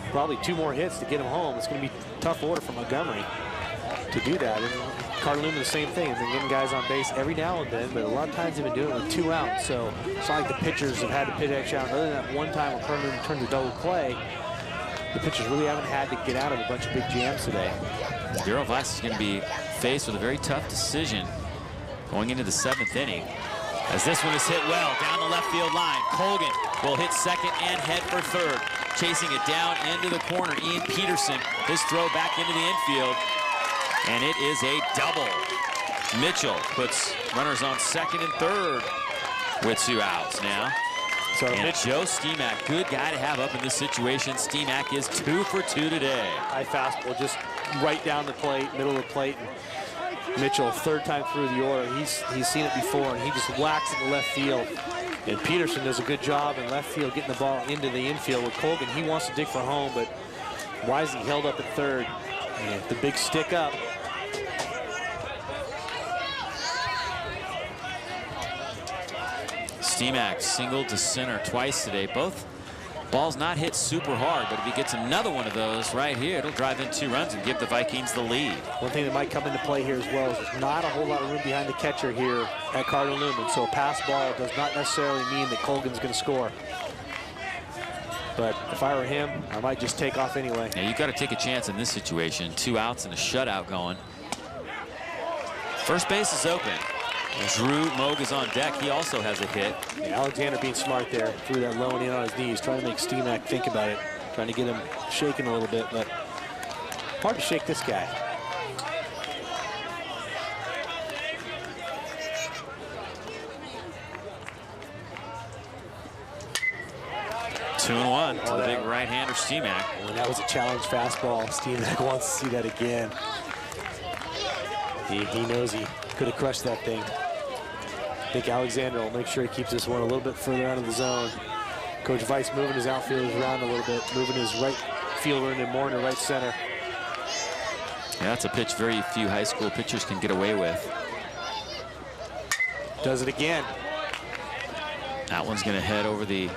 S5: probably 2 more hits to get him home. It's going to be a tough order for Montgomery to do that. And Cardinal Newman, the same thing. They've been getting guys on base every now and then, but a lot of times they've been doing it with 2 outs. So it's not like the pitchers have had to pitch extra out. Other than that one time when Cardinal Newman turned to double play, the pitchers really haven't had to get out of a bunch of big jams today.
S1: Daryl Weiss is going to be faced with a very tough decision going into the 7th inning, as this one is hit well down the left field line. Colgan will hit second and head for third. Chasing it down into the corner, Ian Peterson, his throw back into the infield, and it is a double. Mitchell puts runners on second and third with 2 outs now.
S5: So
S1: and Joe Steemack, good guy to have up in this situation. Steemack is 2 for 2 today.
S5: High fastball, just right down the plate, middle of the plate. Mitchell, 3rd time through the order. He's seen it before, and he just whacks it in left field. And Peterson does a good job in left field, getting the ball into the infield with Colgan. He wants to dig for home, but Wisely held up at 3rd. And the big stick up.
S1: Steemack singled to center twice today. Both balls not hit super hard, but if he gets another one of those right here, it'll drive in 2 runs and give the Vikings the lead.
S5: One thing that might come into play here as well is there's not a whole lot of room behind the catcher here at Cardinal Newman, so a pass ball does not necessarily mean that Colgan's going to score. But if I were him, I might just take off anyway.
S1: Yeah, you've got to take a chance in this situation. 2 outs and a shutout going. First base is open. Drew Moog is on deck. He also has a hit.
S5: Yeah, Alexander being smart there. Threw that low and in on his knees, trying to make Steemack think about it. Trying to get him shaking a little bit, but hard to shake this guy.
S1: Two and one to the big right-hander Steemack.
S5: Well, that was a challenge fastball. Steemack wants to see that again. He knows he could have crushed that thing. I think Alexander will make sure he keeps this one a little bit further out of the zone. Coach Weiss moving his outfielders around a little bit, moving his right fielder into more into right center.
S1: Yeah, that's a pitch very few high school pitchers can get away with.
S5: Does it again.
S1: That one's going to head over the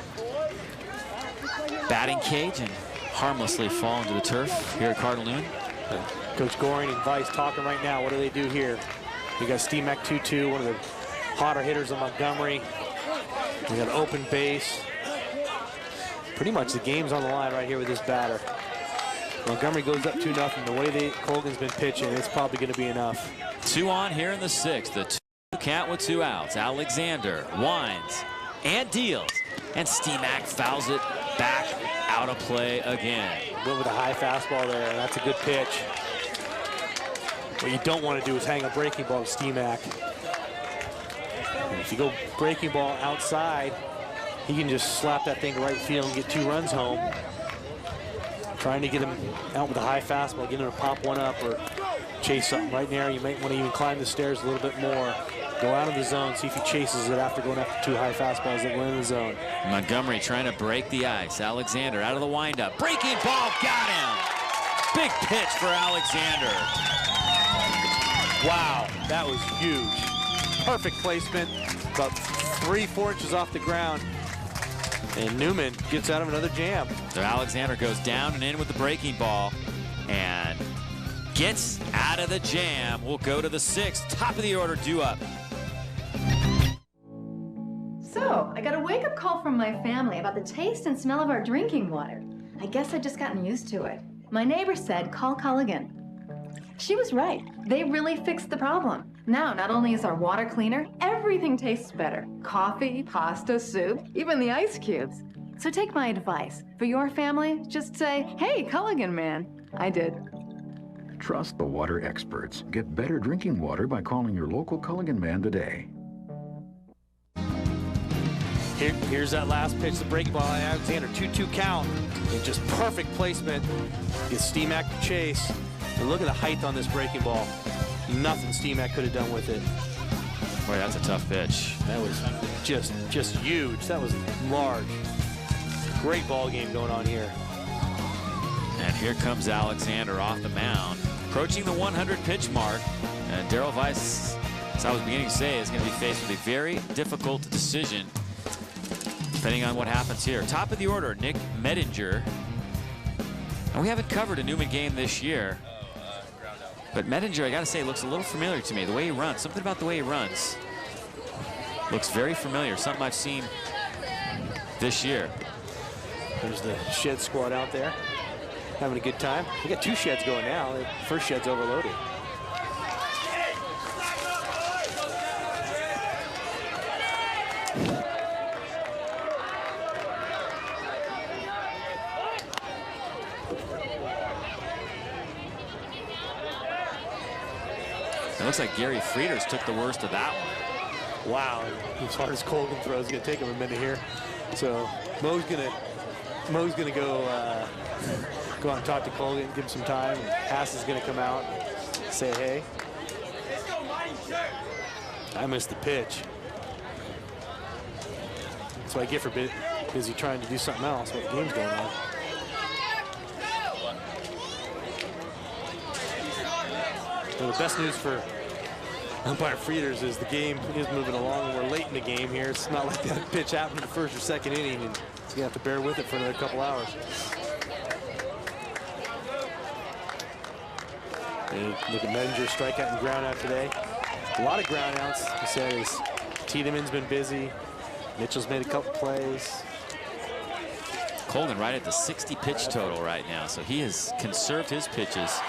S1: batting cage and harmlessly fall into the turf here at Cardinal Newman.
S5: Coach Goring and Weiss talking right now. What do they do here? We got Steemack 2-2, one of the hotter hitters of Montgomery. We got an open base. Pretty much the game's on the line right here with this batter. Montgomery goes up 2-0. The way Colgan's been pitching, it's probably going to be enough.
S1: 2 on here in the 6th. The 2 count with 2 outs. Alexander winds and deals, and Steemack fouls it back out of play again.
S5: Went with a high fastball there, and that's a good pitch. What you don't want to do is hang a breaking ball with Steemack. And if you go breaking ball outside, he can just slap that thing to right field and get 2 runs home. Trying to get him out with a high fastball, get him to pop one up or chase something right there. You might want to even climb the stairs a little bit more. Go out of the zone, see if he chases it after going after 2 high fastballs that were in the zone.
S1: Montgomery trying to break the ice. Alexander out of the windup. Breaking ball, got him. Big pitch for Alexander.
S5: Wow, that was huge. Perfect placement, about 3-4 inches off the ground. And Newman gets out of another jam.
S1: So Alexander goes down and in with the breaking ball and gets out of the jam. We'll go to the 6th. Top of the order, due up.
S2: So, I got a wake-up call from my family about the taste and smell of our drinking water. I guess I'd just gotten used to it. My neighbor said, call Culligan. She was right. They really fixed the problem. Now, not only is our water cleaner, everything tastes better. Coffee, pasta, soup, even the ice cubes. So take my advice. For your family, just say, hey, Culligan man. I did.
S3: Trust the water experts. Get better drinking water by calling your local Culligan man today.
S5: Here's that last pitch, the breaking ball, Alexander, 2-2 count, and just perfect placement. Gets Steamac to chase, and look at the height on this breaking ball. Nothing Steamac could have done with it.
S1: Boy, that's a tough pitch.
S5: That was just huge. That was large. Great ball game going on here.
S1: And here comes Alexander off the mound, approaching the 100 pitch mark. And Darrell Weiss, as I was beginning to say, is going to be faced with a very difficult decision, depending on what happens here. Top of the order, Nick Medinger. And we haven't covered a Newman game this year. But Medinger, I got to say, looks a little familiar to me. The way he runs, something about the way he runs looks very familiar. Something I've seen this year.
S5: There's the shed squad out there, having a good time. We got 2 sheds going now. The first shed's overloaded.
S1: It looks like Gary Frieders took the worst of that one.
S5: Wow, as hard as Colgan throws, it's gonna take him a minute here. So Mo's gonna go out and talk to Colgan, give him some time. And Haas is gonna come out, say hey. I missed the pitch. That's what I get for busy trying to do something else. What game's going on? So the best news for umpire Frieders is the game is moving along and we're late in the game here. It's not like that pitch happened in the 1st or 2nd inning, and he's gonna have to bear with it for another couple hours. And look at Medinger, strikeout and ground out today. A lot of ground outs, he says. Tiedemann's been busy. Mitchell's made a couple plays.
S1: Colgan right at the 60 pitch total right now, so he has conserved his pitches.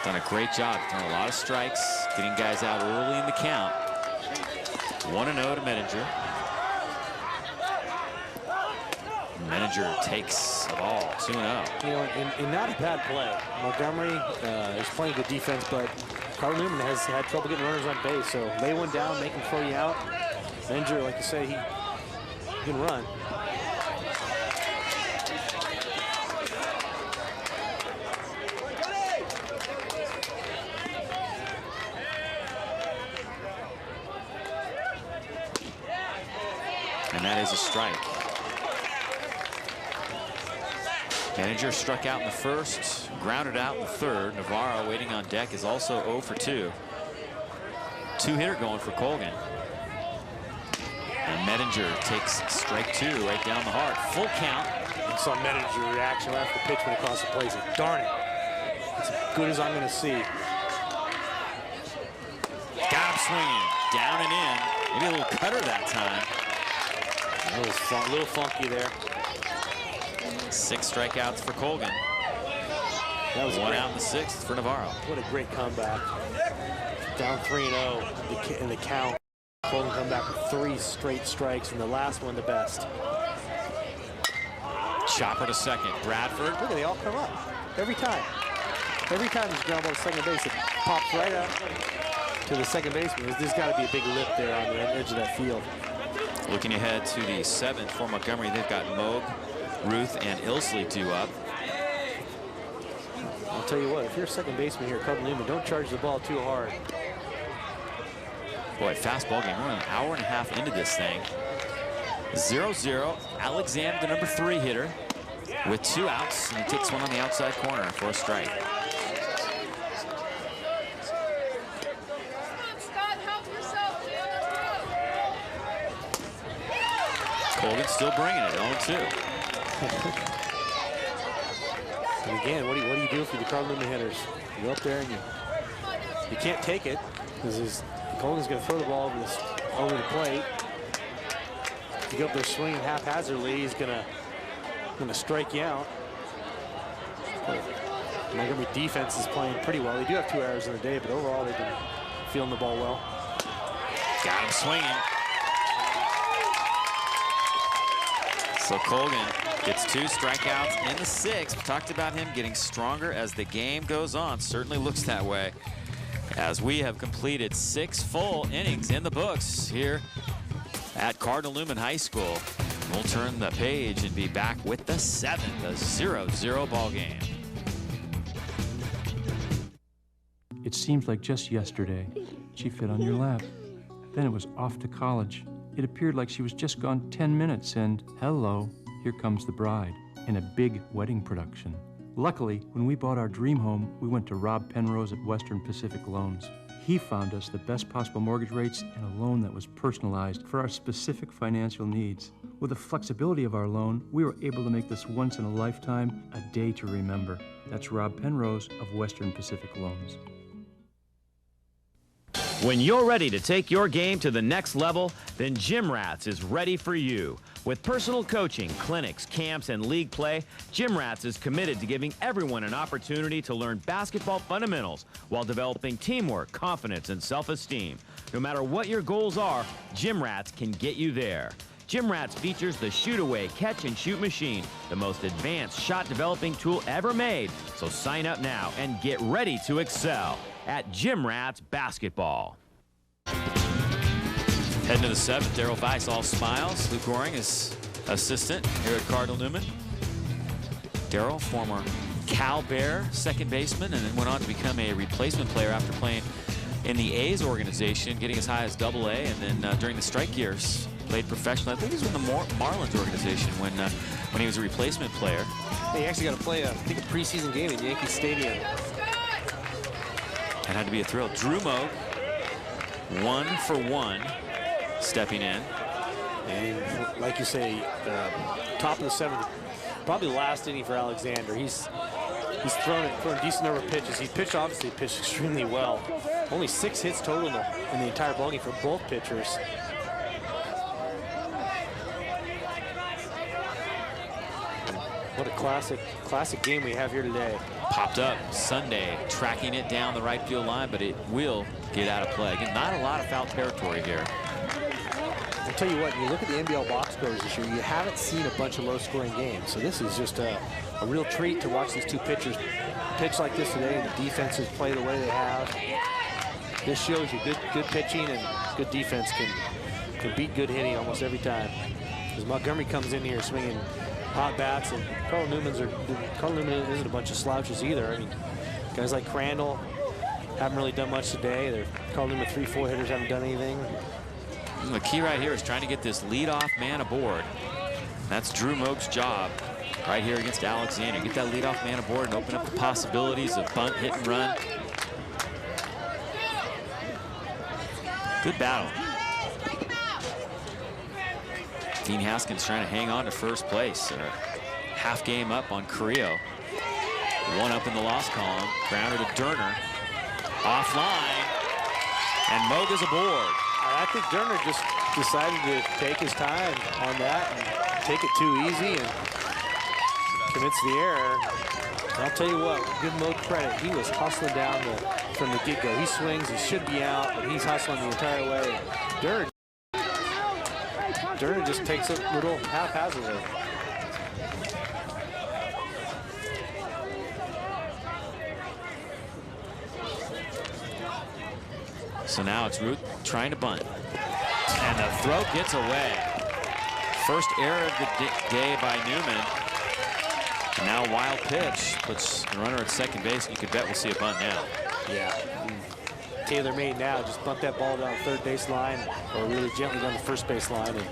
S1: Done a great job, thrown a lot of strikes, getting guys out early in the count. 1-0 to Medinger. Medinger takes the ball, 2-0.
S5: You know, and not a bad play. Montgomery is playing good defense, but Carl Newman has had trouble getting runners on base, so lay one down, make him throw you out. Medinger, like you say, he can run.
S1: And that is a strike. Medinger struck out in the 1st, grounded out in the 3rd. Navarro waiting on deck is also 0 for 2. 2-hitter going for Colgan. And Medinger takes strike 2 right down the heart. Full count.
S5: You saw Medinger's reaction after the pitch went across the plate. Darn it. It's as good as I'm going to see.
S1: Got him swinging. Down and in. Maybe a little cutter that time.
S5: A little funky there.
S1: 6 strikeouts for Colgan.
S5: That was
S1: one out in the 6th for Navarro.
S5: What a great comeback. Down 3-0 in the count. Colgan come back with 3 straight strikes, and the last one the best.
S1: Chopper to second. Bradford.
S5: Look at they all come up every time. Every time there's ground ball to second base, it pops right up. to the second baseman. There's got to be a big lip there on the edge of that field.
S1: Looking ahead to the 7th for Montgomery, they've got Moog, Ruth, and Ilsley due up.
S5: I'll tell you what, if you're a second baseman here, Cardinal Newman, don't charge the ball too hard.
S1: Boy, fast ball game. We're an hour and a half into this thing. 0-0. Alexander, the number 3 hitter, with 2 outs, and he takes one on the outside corner for a strike. Colgan still bringing it, 0-2.
S5: And again, what do you do if you're the Cardinal Newman hitters? You go up there and you can't take it because Colgan's going to throw the ball over the plate. If you go up there swinging haphazardly, he's going to strike you out. Montgomery defense is playing pretty well. They do have 2 errors in the day, but overall they've been feeling the ball well.
S1: Got him swinging. So Colgan gets 2 strikeouts in the 6th. We talked about him getting stronger as the game goes on. Certainly looks that way, as we have completed 6 full innings in the books here at Cardinal Newman High School. We'll turn the page and be back with the 7th, a 0-0 ball game.
S4: It seems like just yesterday she fit on your lap. Then it was off to college. It appeared like she was just gone 10 minutes and hello, here comes the bride in a big wedding production. Luckily, when we bought our dream home, we went to Rob Penrose at Western Pacific Loans. He found us the best possible mortgage rates and a loan that was personalized for our specific financial needs. With the flexibility of our loan, we were able to make this once in a lifetime a day to remember. That's Rob Penrose of Western Pacific Loans.
S11: When you're ready to take your game to the next level, then Gym Rats is ready for you. With personal coaching, clinics, camps, and league play, Gym Rats is committed to giving everyone an opportunity to learn basketball fundamentals while developing teamwork, confidence, and self-esteem. No matter what your goals are, Gym Rats can get you there. Gym Rats features the shoot-away catch-and-shoot machine, the most advanced shot-developing tool ever made. So sign up now and get ready to excel at Gym Rats Basketball.
S1: Heading to the 7th, Darryl Weiss all smiles. Luke Goring is assistant here at Cardinal Newman. Darryl, former Cal Bear second baseman, and then went on to become a replacement player after playing in the A's organization, getting as high as AA, and then during the strike years, played professionally. I think he was in the Marlins organization when he was a replacement player.
S5: He actually got to play, I think, a preseason game at Yankee Stadium.
S1: That had to be a thrill. Drew Moog, 1 for 1, stepping in.
S5: And like you say, top of the 7th, probably the last inning for Alexander. He's thrown a decent number of pitches. He's pitched extremely well. Only 6 hits total in the entire ballgame for both pitchers. What a classic game we have here today.
S1: Popped up Sunday, tracking it down the right field line, but it will get out of play. Again, not a lot of foul territory here.
S5: I'll tell you what, you look at the NBL box scores this year, you haven't seen a bunch of low-scoring games. So this is just a real treat to watch these 2 pitchers pitch like this today, and the defenses play the way they have. This shows you good pitching and good defense can beat good hitting almost every time. As Montgomery comes in here swinging hot bats, and Cardinal Newman isn't a bunch of slouches either. I mean, guys like Crandall haven't really done much today. They're Cardinal Newman 3-4 hitters haven't done anything.
S1: The key right here is trying to get this leadoff man aboard. That's Drew Moog's job right here against Alexander. Get that leadoff man aboard and open up the possibilities of bunt, hit, and run. Good battle. Dean Haskins trying to hang on to first place. Half game up on Carrillo. 1 up in the loss column. Grounder to Durner. Offline. And Moog is aboard.
S5: I think Durner just decided to take his time on that and take it too easy and commits the error. And I'll tell you what, give Moog credit. He was hustling down from the get-go. He swings, he should be out, but he's hustling the entire way. Durner just takes it a little haphazardly.
S1: So now it's Ruth trying to bunt. And the throw gets away. First error of the day by Newman. And now wild pitch puts the runner at second base. You could bet we'll see a bunt now.
S5: Yeah. Tailor-made now. Just bunt that ball down the third base line or really gently down the first base line. And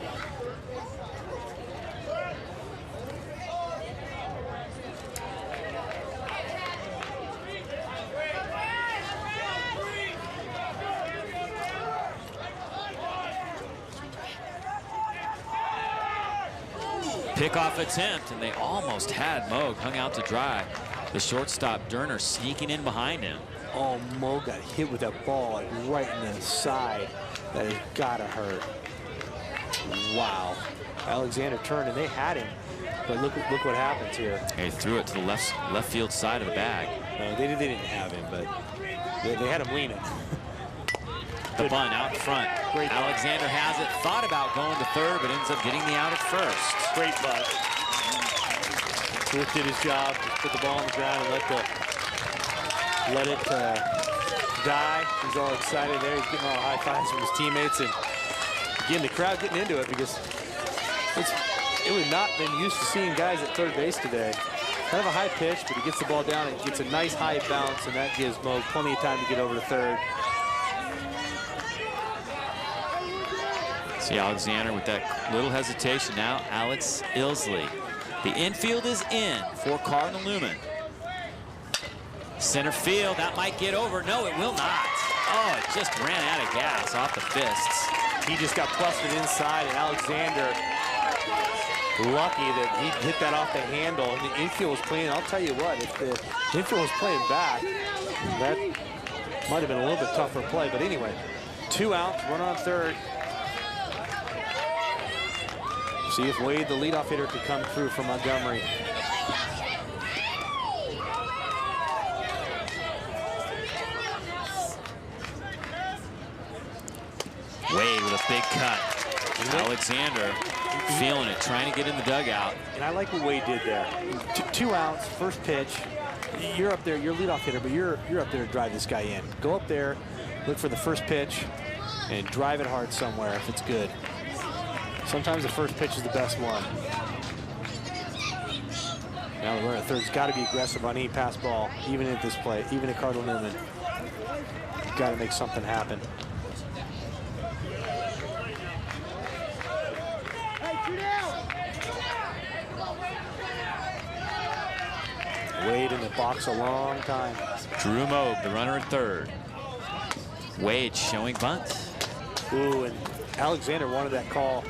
S1: pickoff attempt, and they almost had Moog hung out to dry. The shortstop Durner sneaking in behind him.
S5: oh, Mo got hit with that ball like right in the side. That has gotta hurt. Wow. Alexander turned and they had him, but look what happens here.
S1: He threw it to the left field side of the bag.
S5: No, they didn't have him, but they had him leaning.
S1: The bunt out in front.
S5: Great
S1: Alexander has it, thought about going to third, but ends up getting the out at first.
S5: Great bunt. Swift did his job, just put the ball on the ground and let it die. He's all excited there. He's getting all high fives from his teammates, and again, the crowd getting into it because it would not been used to seeing guys at third base today. Kind of a high pitch, but he gets the ball down and gets a nice high bounce, and that gives Mo plenty of time to get over to third.
S1: See Alexander with that little hesitation now. Alex Ilsley. The infield is in for Cardinal Newman. Center field, that might get over. No, it will not. Oh, it just ran out of gas off the fists.
S5: He just got busted inside, and Alexander lucky that he hit that off the handle. And the infield was playing. I'll tell you what, if the infield was playing back, that might have been a little bit tougher play. But anyway, 2 outs, runner on third. See if Wade, the leadoff hitter, could come through from Montgomery.
S1: Wade with a big cut. Alexander feeling it, trying to get in the dugout.
S5: And I like what Wade did there. 2 outs, first pitch. You're up there, you're a leadoff hitter, but you're up there to drive this guy in. Go up there, look for the first pitch, and drive it hard somewhere if it's good. Sometimes the first pitch is the best one. Now the runner at third's got to be aggressive on any pass ball, even at this play, even at Cardinal Newman. Got to make something happen. Wade in the box a long time.
S1: Drew Moog, the runner at third. Wade showing bunt.
S5: Ooh, and Alexander wanted that call.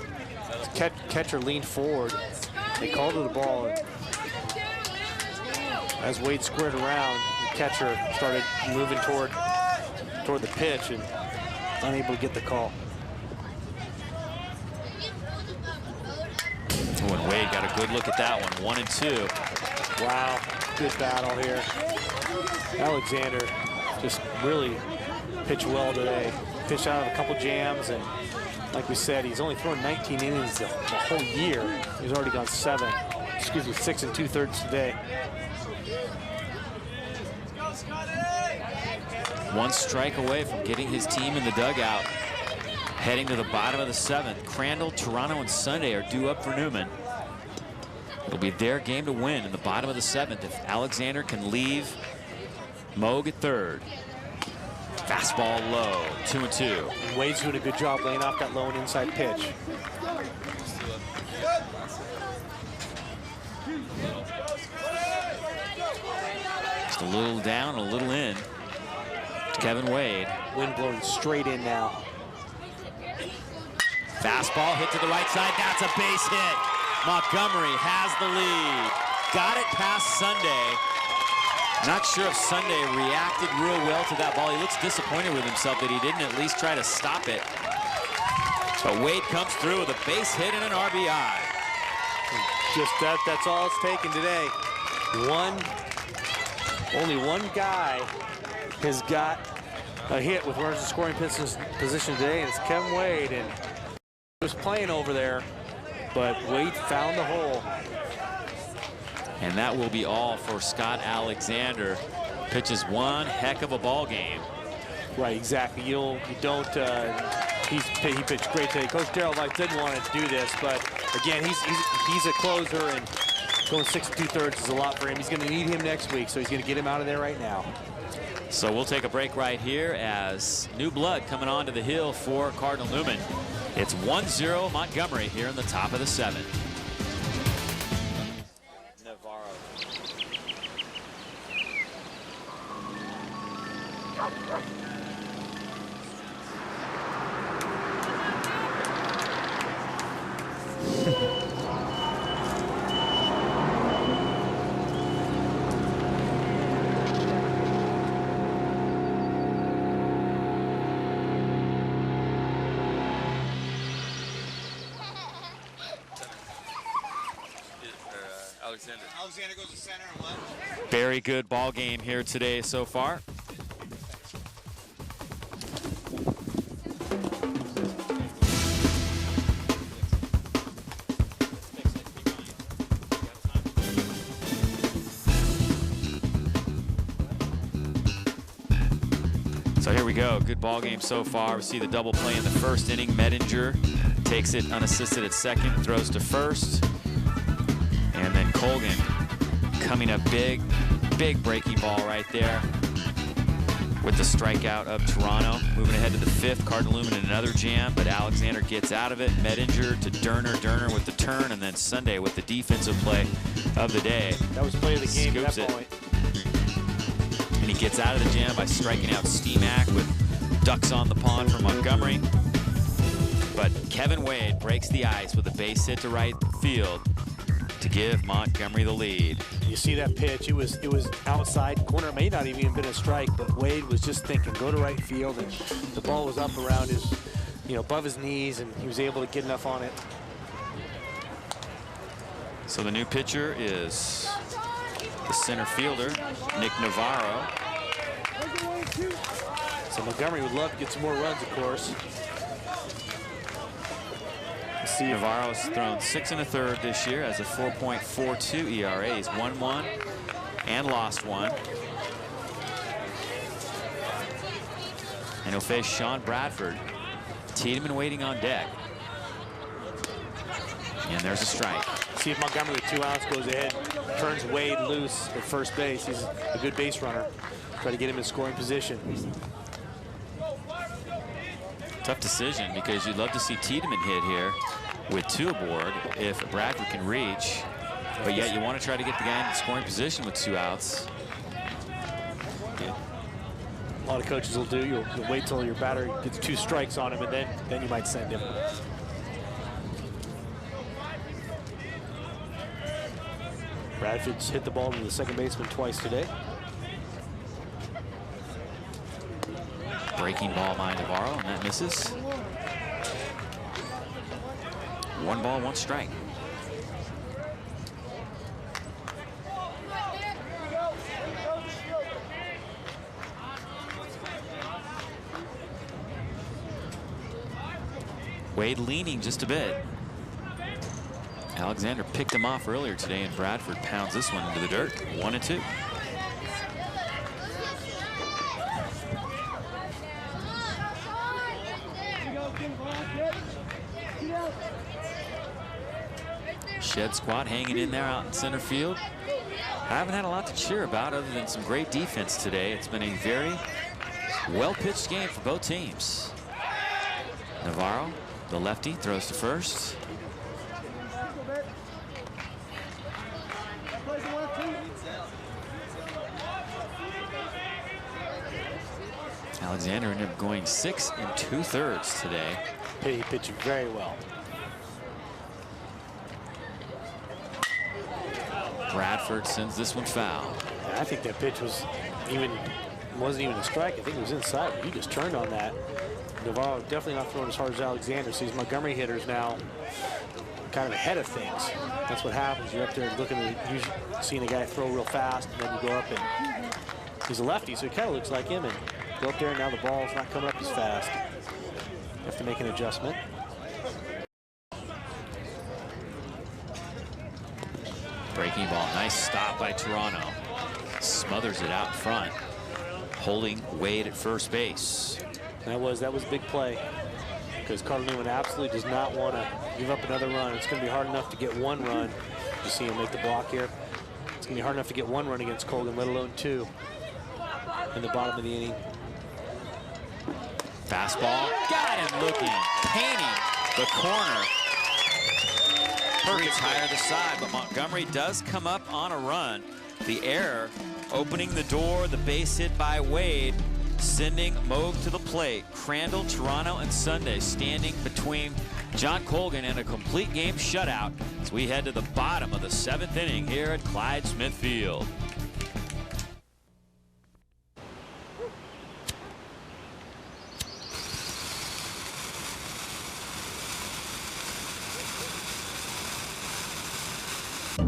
S5: Catcher leaned forward. They called to the ball. And as Wade squared around, the catcher started moving toward the pitch and unable to get the call.
S1: Oh, and Wade got a good look at that one. 1-2.
S5: Wow, good battle here. Alexander just really pitched well today. Pitched out of a couple jams, and like we said, he's only thrown 19 innings the whole year. He's already gone 6 2/3 today.
S1: One strike away from getting his team in the dugout. Heading to the bottom of the 7th. Crandall, Toronto, and Sunday are due up for Newman. It'll be their game to win in the bottom of the 7th if Alexander can leave Moog at third. Fastball low, 2-2.
S5: Wade's doing a good job laying off that low and inside pitch.
S1: Just a little down, a little in. Kevin Wade.
S5: Wind blowing straight in now.
S1: Fastball hit to the right side. That's a base hit. Montgomery has the lead. Got it past Sunday. Not sure if Sunday reacted real well to that ball. He looks disappointed with himself that he didn't at least try to stop it. But Wade comes through with a base hit and an RBI.
S5: Just that's all it's taken today. Only one guy has got a hit with runners in scoring position today, and it's Kevin Wade. And he was playing over there, but Wade found the hole.
S1: And that will be all for Scott Alexander. Pitches one heck of a ball game.
S5: Right, exactly. You don't. He pitched great today. Coach Darrell Weiss didn't want to do this, but again, he's a closer, and going 6 2/3 is a lot for him. He's going to need him next week, so he's going to get him out of there right now.
S1: So we'll take a break right here as new blood coming onto the hill for Cardinal Newman. It's 1-0 Montgomery here in the top of the 7th.
S11: Navarro.
S13: Alexander goes to center and left.
S1: Very good ball game here today so far. So here we go. Good ball game so far. We see the double play in the first inning. Medinger takes it unassisted at second, throws to first. And then Colgan coming up big breaking ball right there with the strikeout of Toronto. Moving ahead to the 5th, Cardinal Newman in another jam, but Alexander gets out of it. Medinger to Durner with the turn, and then Sunday with the defensive play of the day.
S5: That was play of the game at
S1: Scoops
S5: that
S1: it.
S5: point.
S1: And he gets out of the jam by striking out Steemack with ducks on the pond for Montgomery. But Kevin Wade breaks the ice with a base hit to right field to give Montgomery the lead.
S5: You see that pitch, it was outside corner. It may not even been a strike, but Wade was just thinking, go to right field, and the ball was up around his, above his knees, and he was able to get enough on it.
S1: So the new pitcher is the center fielder, Nick Navarro.
S5: So Montgomery would love to get some more runs, of course.
S1: Navarro's thrown 6 1/3 this year, has a 4.42 ERA. He's won 1 and lost 1. And he'll face Sean Bradford. Tiedemann waiting on deck. And there's a strike.
S5: See if Montgomery with 2 outs goes ahead, turns Wade loose at first base. He's a good base runner. Try to get him in scoring position.
S1: Tough decision because you'd love to see Tiedemann hit here with 2 aboard if Bradford can reach, but yet you want to try to get the guy in scoring position with 2 outs.
S5: A lot of coaches will do. You'll wait till your batter gets 2 strikes on him, and then you might send him. Bradford's hit the ball to the second baseman twice today.
S1: Breaking ball by Navarro, and that misses. 1 ball, 1 strike. Wade leaning just a bit. Alexander picked him off earlier today, and Bradford pounds this one into the dirt. 1-2. Shed squad hanging in there out in center field. I haven't had a lot to cheer about other than some great defense today. It's been a very well-pitched game for both teams. Navarro, the lefty, throws to first. Alexander ended up going 6 2/3 today.
S5: He pitched very well.
S1: Bradford sends this one foul.
S5: I think that pitch wasn't even a strike. I think it was inside. He just turned on that. Navarro definitely not throwing as hard as Alexander. So these Montgomery hitters now kind of ahead of things. That's what happens. You're up there looking at seeing a guy throw real fast, and then you go up and he's a lefty, so he kind of looks like him. And go up there, and now the ball's not coming up as fast. You have to make an adjustment.
S1: Breaking ball, nice stop by Toronto. Smothers it out in front. holding Wade at first base.
S5: That was a big play, because Cardinal Newman absolutely does not want to give up another run. It's going to be hard enough to get one run. You see him make the block here. It's going to be hard enough to get one run against Colgan, let alone two in the bottom of the inning.
S1: Fastball, got him looking, painting the corner. Perfect higher the side, but Montgomery does come up on a run. The error opening the door, the base hit by Wade, sending Moog to the plate. Crandall, Toronto, and Sunday standing between John Colgan and a complete game shutout as we head to the bottom of the 7th inning here at Clyde Smith Field.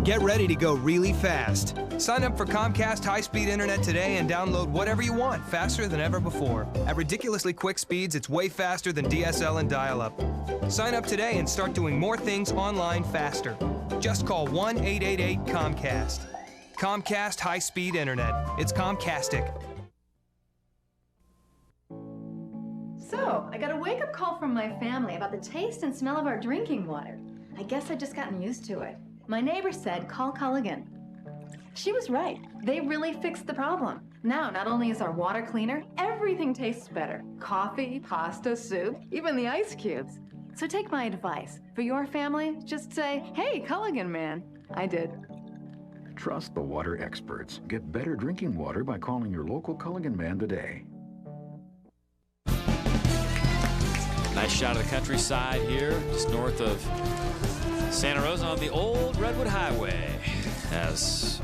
S6: Get ready to go really fast. Sign up for Comcast high-speed internet today and download whatever you want faster than ever before. At ridiculously quick speeds, it's way faster than DSL and dial-up. Sign up today and start doing more things online faster. Just call 1-888-COMCAST. Comcast high-speed internet. It's Comcastic.
S2: So, I got a wake-up call from my family about the taste and smell of our drinking water. I guess I'd just gotten used to it. My neighbor said, call Culligan. She was right. They really fixed the problem. Now, not only is our water cleaner, everything tastes better. Coffee, pasta, soup, even the ice cubes. So take my advice. For your family, just say, hey, Culligan man. I did.
S3: Trust the water experts. Get better drinking water by calling your local Culligan man today.
S1: Nice shot of the countryside here, just north of Santa Rosa on the old Redwood Highway. As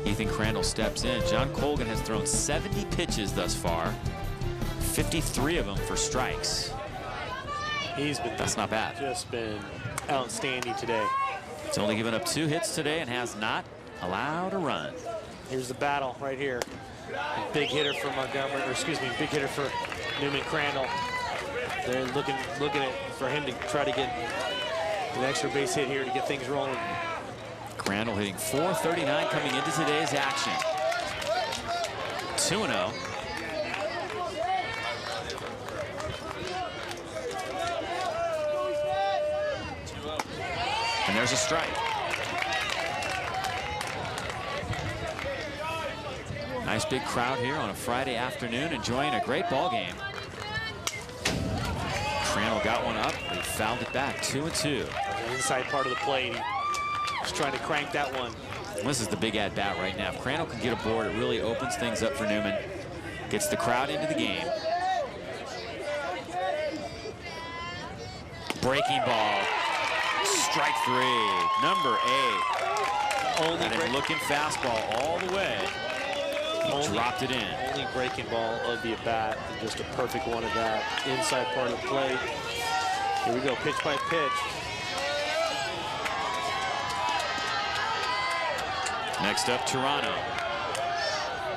S1: Ethan Crandall steps in, John Colgan has thrown 70 pitches thus far, 53 of them for strikes. That's not bad.
S5: Just been outstanding today.
S1: He's only given up 2 hits today and has not allowed a run.
S5: Here's the battle right here. Big hitter for Montgomery, or excuse me, big hitter for Newman Crandall. They're looking for him to try to get an extra base hit here to get things rolling.
S1: Crandall hitting .439 coming into today's action. 2-0. And there's a strike. Nice big crowd here on a Friday afternoon enjoying a great ball game. Crandall got one up, but he fouled it back. 2-2.
S5: The inside part of the plate. Just trying to crank that one.
S1: This is the big at-bat right now. If Crandall can get a board, it really opens things up for Newman. Gets the crowd into the game. Breaking ball. Strike 3. Number 8. Only looking fastball all the way. Dropped it in.
S5: Only breaking ball of the at-bat, and just a perfect one of that inside part of the plate. Here we go, pitch by pitch.
S1: Next up, Toronto.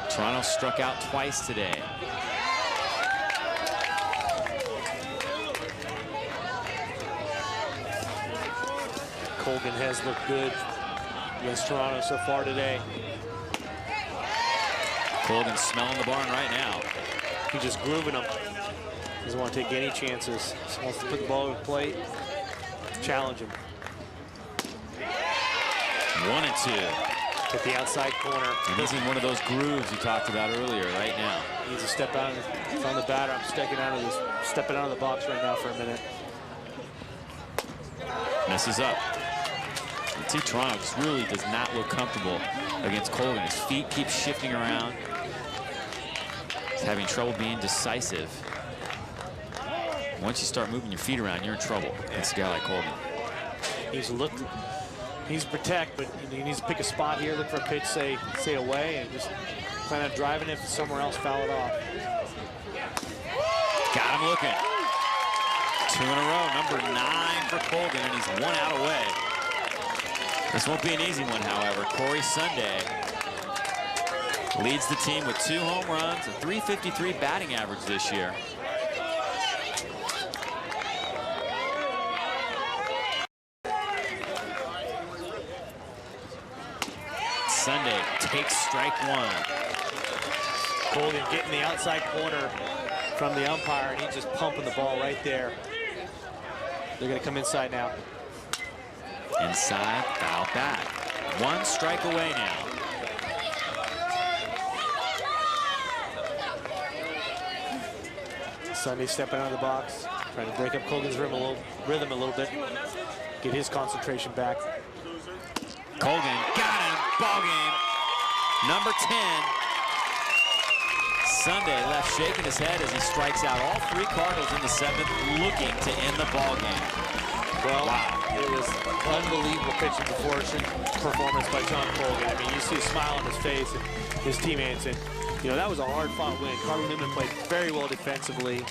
S1: Toronto struck out twice today.
S5: Colgan has looked good against Toronto so far today.
S1: Colgan smelling the barn right now.
S5: He's just grooving them. Doesn't want to take any chances. Just wants to put the ball on the plate, challenge him.
S1: 1-2.
S5: Hit the outside corner.
S1: And he's in one of those grooves you talked about earlier right now.
S5: He needs to step out from the batter. I'm stepping out of the box right now for a minute.
S1: Messes up. You see Toronto just really does not look comfortable against Colgan. His feet keep shifting around. He's having trouble being decisive. Once you start moving your feet around, you're in trouble against a guy like Colgan.
S5: He's protect, but he needs to pick a spot here, look for a pitch, say away, and just plan on driving it somewhere else, foul it off.
S1: Got him looking. 2 in a row, number 9 for Colgan, and he's 1 out away. This won't be an easy one, however. Corey Sunday leads the team with 2 home runs, a .353 batting average this year. Sunday takes strike 1.
S5: Colgan getting the outside corner from the umpire, and he's just pumping the ball right there. They're going to come inside now.
S1: Inside, foul back. 1 strike away now.
S5: Sunday stepping out of the box, trying to break up Colgan's rhythm a little bit, get his concentration back.
S1: Colgan got him. Ball game. Number 10. Sunday left shaking his head as he strikes out all 3 Cardinals in the 7th, looking to end the ball game.
S5: Well, wow. It was unbelievable pitching performance by John Colgan. I mean, you see a smile on his face and his teammates, and you know that was a hard-fought win. Cardinal Newman played very well defensively.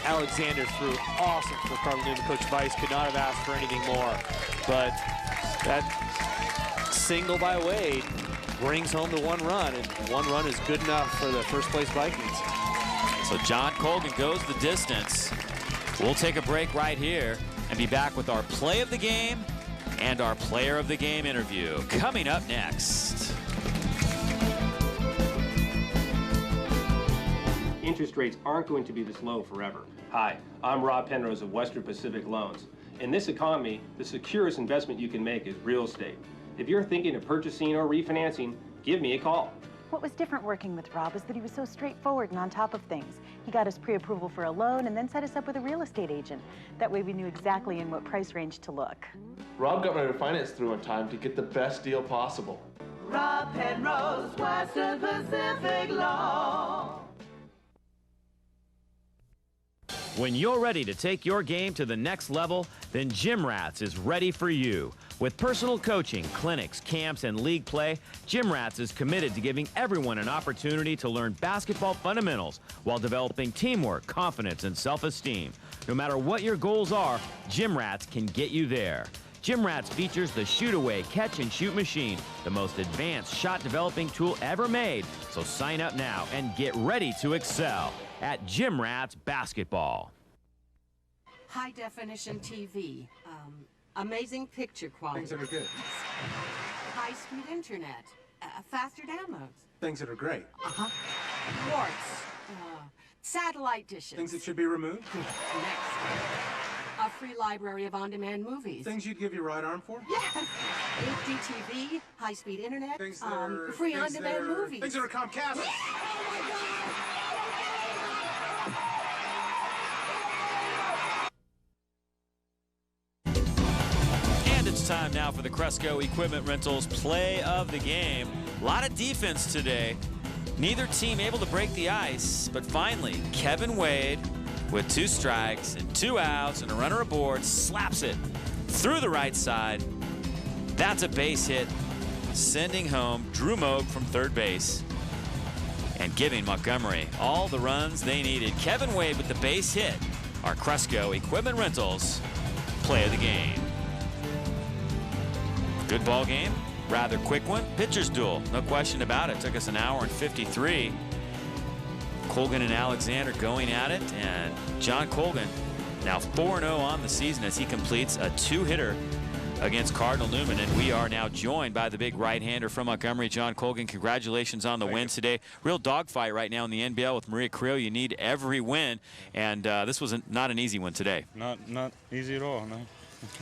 S5: Alexander threw awesome for Cardinal Newman. Coach Weiss could not have asked for anything more, but that single by Wade brings home the 1 run, and 1 run is good enough for the first-place Vikings.
S1: So John Colgan goes the distance. We'll take a break right here and be back with our play of the game and our player of the game interview coming up next.
S7: Interest rates aren't going to be this low forever. Hi, I'm Rob Penrose of Western Pacific Loans. In this economy, the securest investment you can make is real estate. If you're thinking of purchasing or refinancing, give me a call.
S8: What was different working with Rob is that he was so straightforward and on top of things. He got us pre-approval for a loan and then set us up with a real estate agent. That way we knew exactly in what price range to look.
S9: Rob got my refinance through in time to get the best deal possible.
S10: Rob Penrose, Western Pacific Law.
S11: When you're ready to take your game to the next level, then Gym Rats is ready for you. With personal coaching, clinics, camps, and league play, Gym Rats is committed to giving everyone an opportunity to learn basketball fundamentals while developing teamwork, confidence, and self-esteem. No matter what your goals are, Gym Rats can get you there. Gym Rats features the shoot-away catch-and-shoot machine, the most advanced shot-developing tool ever made. So sign up now and get ready to excel at Gym Rats Basketball.
S12: High-definition TV, amazing picture quality.
S15: Things that are good.
S12: High-speed internet, faster downloads.
S15: Things that are great.
S12: Warts, satellite dishes.
S15: Things that should be removed.
S12: Next, a free library of on-demand movies.
S15: Things you'd give your right arm for.
S12: Yes, HD TV, high-speed internet,
S15: Things that are
S12: free on-demand movies.
S15: Things that are Comcast.
S1: It's time now for the Cresco Equipment Rentals play of the game. A lot of defense today. Neither team able to break the ice, but finally, Kevin Wade, with 2 strikes and 2 outs and a runner aboard, slaps it through the right side. That's a base hit, sending home Drew Moog from third base and giving Montgomery all the runs they needed. Kevin Wade with the base hit. Our Cresco Equipment Rentals play of the game. Good ball game, rather quick one. Pitcher's duel, no question about it. Took us an hour and 53. Colgan and Alexander going at it, and John Colgan now 4-0 on the season as he completes a 2-hitter against Cardinal Newman, and we are now joined by the big right-hander from Montgomery, John Colgan. Congratulations on the win today. Real dogfight right now in the NBL with Maria Creel. You need every win, and this was not an easy one today.
S17: Not easy at all, no.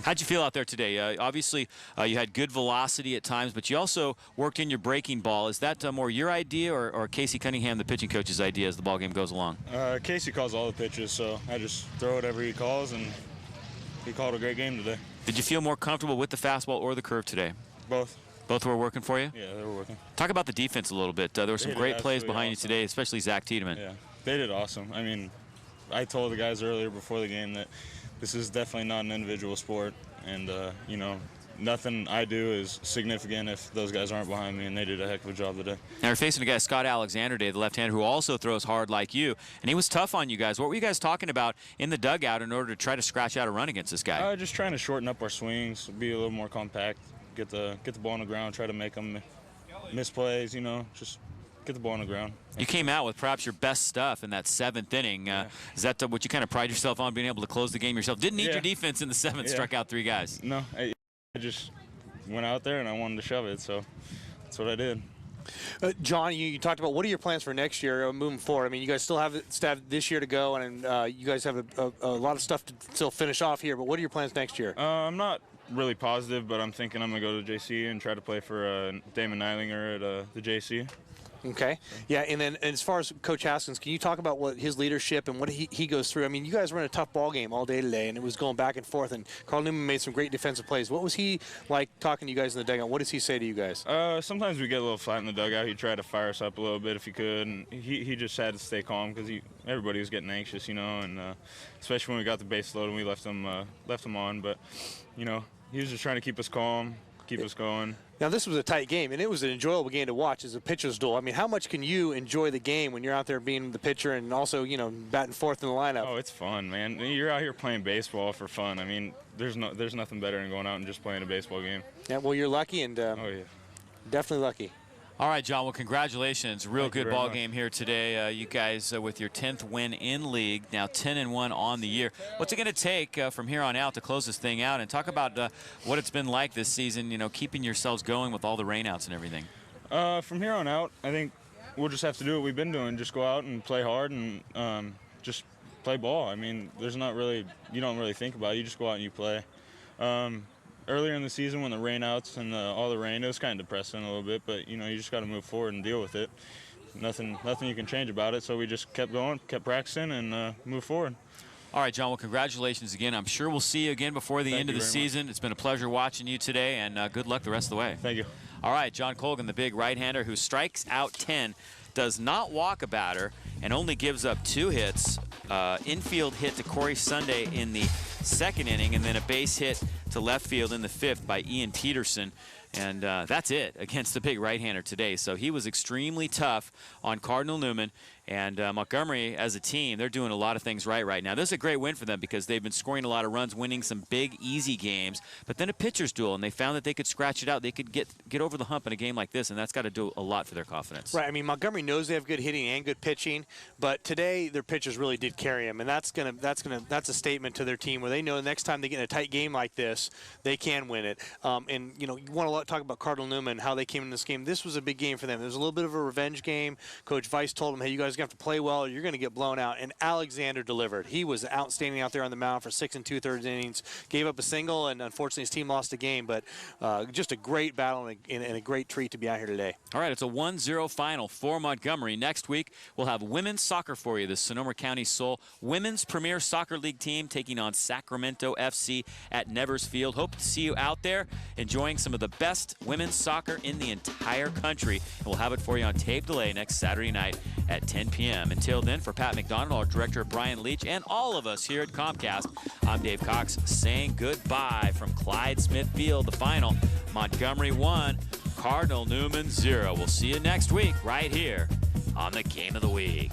S1: How'd you feel out there today? Obviously, you had good velocity at times, but you also worked in your breaking ball. Is that more your idea or Casey Cunningham, the pitching coach's idea as the ball game goes along?
S17: Casey calls all the pitches, so I just throw whatever he calls, and he called a great game today.
S1: Did you feel more comfortable with the fastball or the curve today?
S17: Both.
S1: Both were working for you?
S17: Yeah, they were working.
S1: Talk about the defense a little bit. There were some great plays behind you today, especially Zach Tiedemann.
S17: Yeah, they did awesome. I mean, I told the guys earlier before the game that this is definitely not an individual sport, and you know, nothing I do is significant if those guys aren't behind me, and they did a heck of a job today.
S1: Now we're facing a guy, Scott Alexander today, the left-hander, who also throws hard like you, and he was tough on you guys. What were you guys talking about in the dugout in order to try to scratch out a run against this guy?
S17: Just trying to shorten up our swings, be a little more compact, get the ball on the ground, try to make them miss plays, you know, just get the ball on the ground.
S1: You came out with perhaps your best stuff in that 7th inning. Is that what you kind of pride yourself on, being able to close the game yourself? Didn't need your defense in the 7th, struck out 3 guys.
S17: No, I just went out there and I wanted to shove it, so that's what I did.
S5: John, you talked about what are your plans for next year moving forward? I mean, you guys still have this year to go, and you guys have a lot of stuff to still finish off here, but what are your plans next year?
S17: I'm not really positive, but I'm thinking I'm going to go to JC and try to play for Damon Neilinger at the JC.
S5: Okay. Yeah, and then as far as Coach Haskins, can you talk about what his leadership and what he goes through? I mean, you guys were in a tough ball game all day today, and it was going back and forth, and Carl Newman made some great defensive plays. What was he like talking to you guys in the dugout? What does he say to you guys?
S17: Sometimes we get a little flat in the dugout. He'd try to fire us up a little bit if he could, and he just had to stay calm because everybody was getting anxious, you know, and especially when we got the base load and we left him on. But, you know, he was just trying to keep us calm, keep us going.
S5: Now, this was a tight game, and it was an enjoyable game to watch as a pitcher's duel. I mean, how much can you enjoy the game when you're out there being the pitcher and also, you know, batting fourth in the lineup?
S17: Oh, it's fun, man. You're out here playing baseball for fun. I mean, there's nothing better than going out and just playing a baseball game.
S5: Yeah, well, you're lucky, and
S17: oh, yeah.
S5: Definitely lucky.
S1: All right, John, well, congratulations. Real good ball game here today. You guys with your 10th win in league, now 10-1 on the year. What's it going to take from here on out to close this thing out? And talk about what it's been like this season, you know, keeping yourselves going with all the rainouts and everything.
S17: From here on out, I think we'll just have to do what we've been doing, just go out and play hard and just play ball. I mean, you don't really think about it. You just go out and you play. Earlier in the season when the rainouts and all the rain, it was kind of depressing a little bit, but, you know, you just got to move forward and deal with it. Nothing you can change about it, so we just kept going, kept practicing, and moved forward.
S1: All right, John, well, congratulations again. I'm sure we'll see you again before the end of the season. It's been a pleasure watching you today, and good luck the rest of the way.
S17: Thank you.
S1: All right, John Colgan, the big right-hander who strikes out 10, does not walk a batter, and only gives up 2 hits. Infield hit to Corey Sunday in the 2nd inning, and then a base hit to left field in the 5th by Ian Peterson. And that's it against the big right-hander today. So he was extremely tough on Cardinal Newman. And Montgomery, as a team, they're doing a lot of things right now. This is a great win for them because they've been scoring a lot of runs, winning some big, easy games. But then a pitcher's duel, and they found that they could scratch it out. They could get over the hump in a game like this, and that's got to do a lot for their confidence.
S5: Right. I mean, Montgomery knows they have good hitting and good pitching, but today their pitchers really did carry them, and that's a statement to their team where they know the next time they get in a tight game like this, they can win it. And you know, you want to talk about Cardinal Newman, how they came in this game. This was a big game for them. It was a little bit of a revenge game. Coach Weiss told them, hey, you guys have to play well or you're going to get blown out. And Alexander delivered. He was outstanding out there on the mound for 6 2/3 innings. Gave up a single, and unfortunately his team lost the game. But just a great battle and a great treat to be out here today.
S1: All right, it's a 1-0 final for Montgomery. Next week, we'll have women's soccer for you. The Sonoma County Soul Women's Premier Soccer League team taking on Sacramento FC at Nevers Field. Hope to see you out there enjoying some of the best women's soccer in the entire country. And we'll have it for you on tape delay next Saturday night at 10 p.m. Until then, for Pat McDonald, our director Brian Leach, and all of us here at Comcast, I'm Dave Cox saying goodbye from Clyde Smith Field. The final, Montgomery 1, Cardinal Newman 0. We'll see you next week right here on the Game of the Week.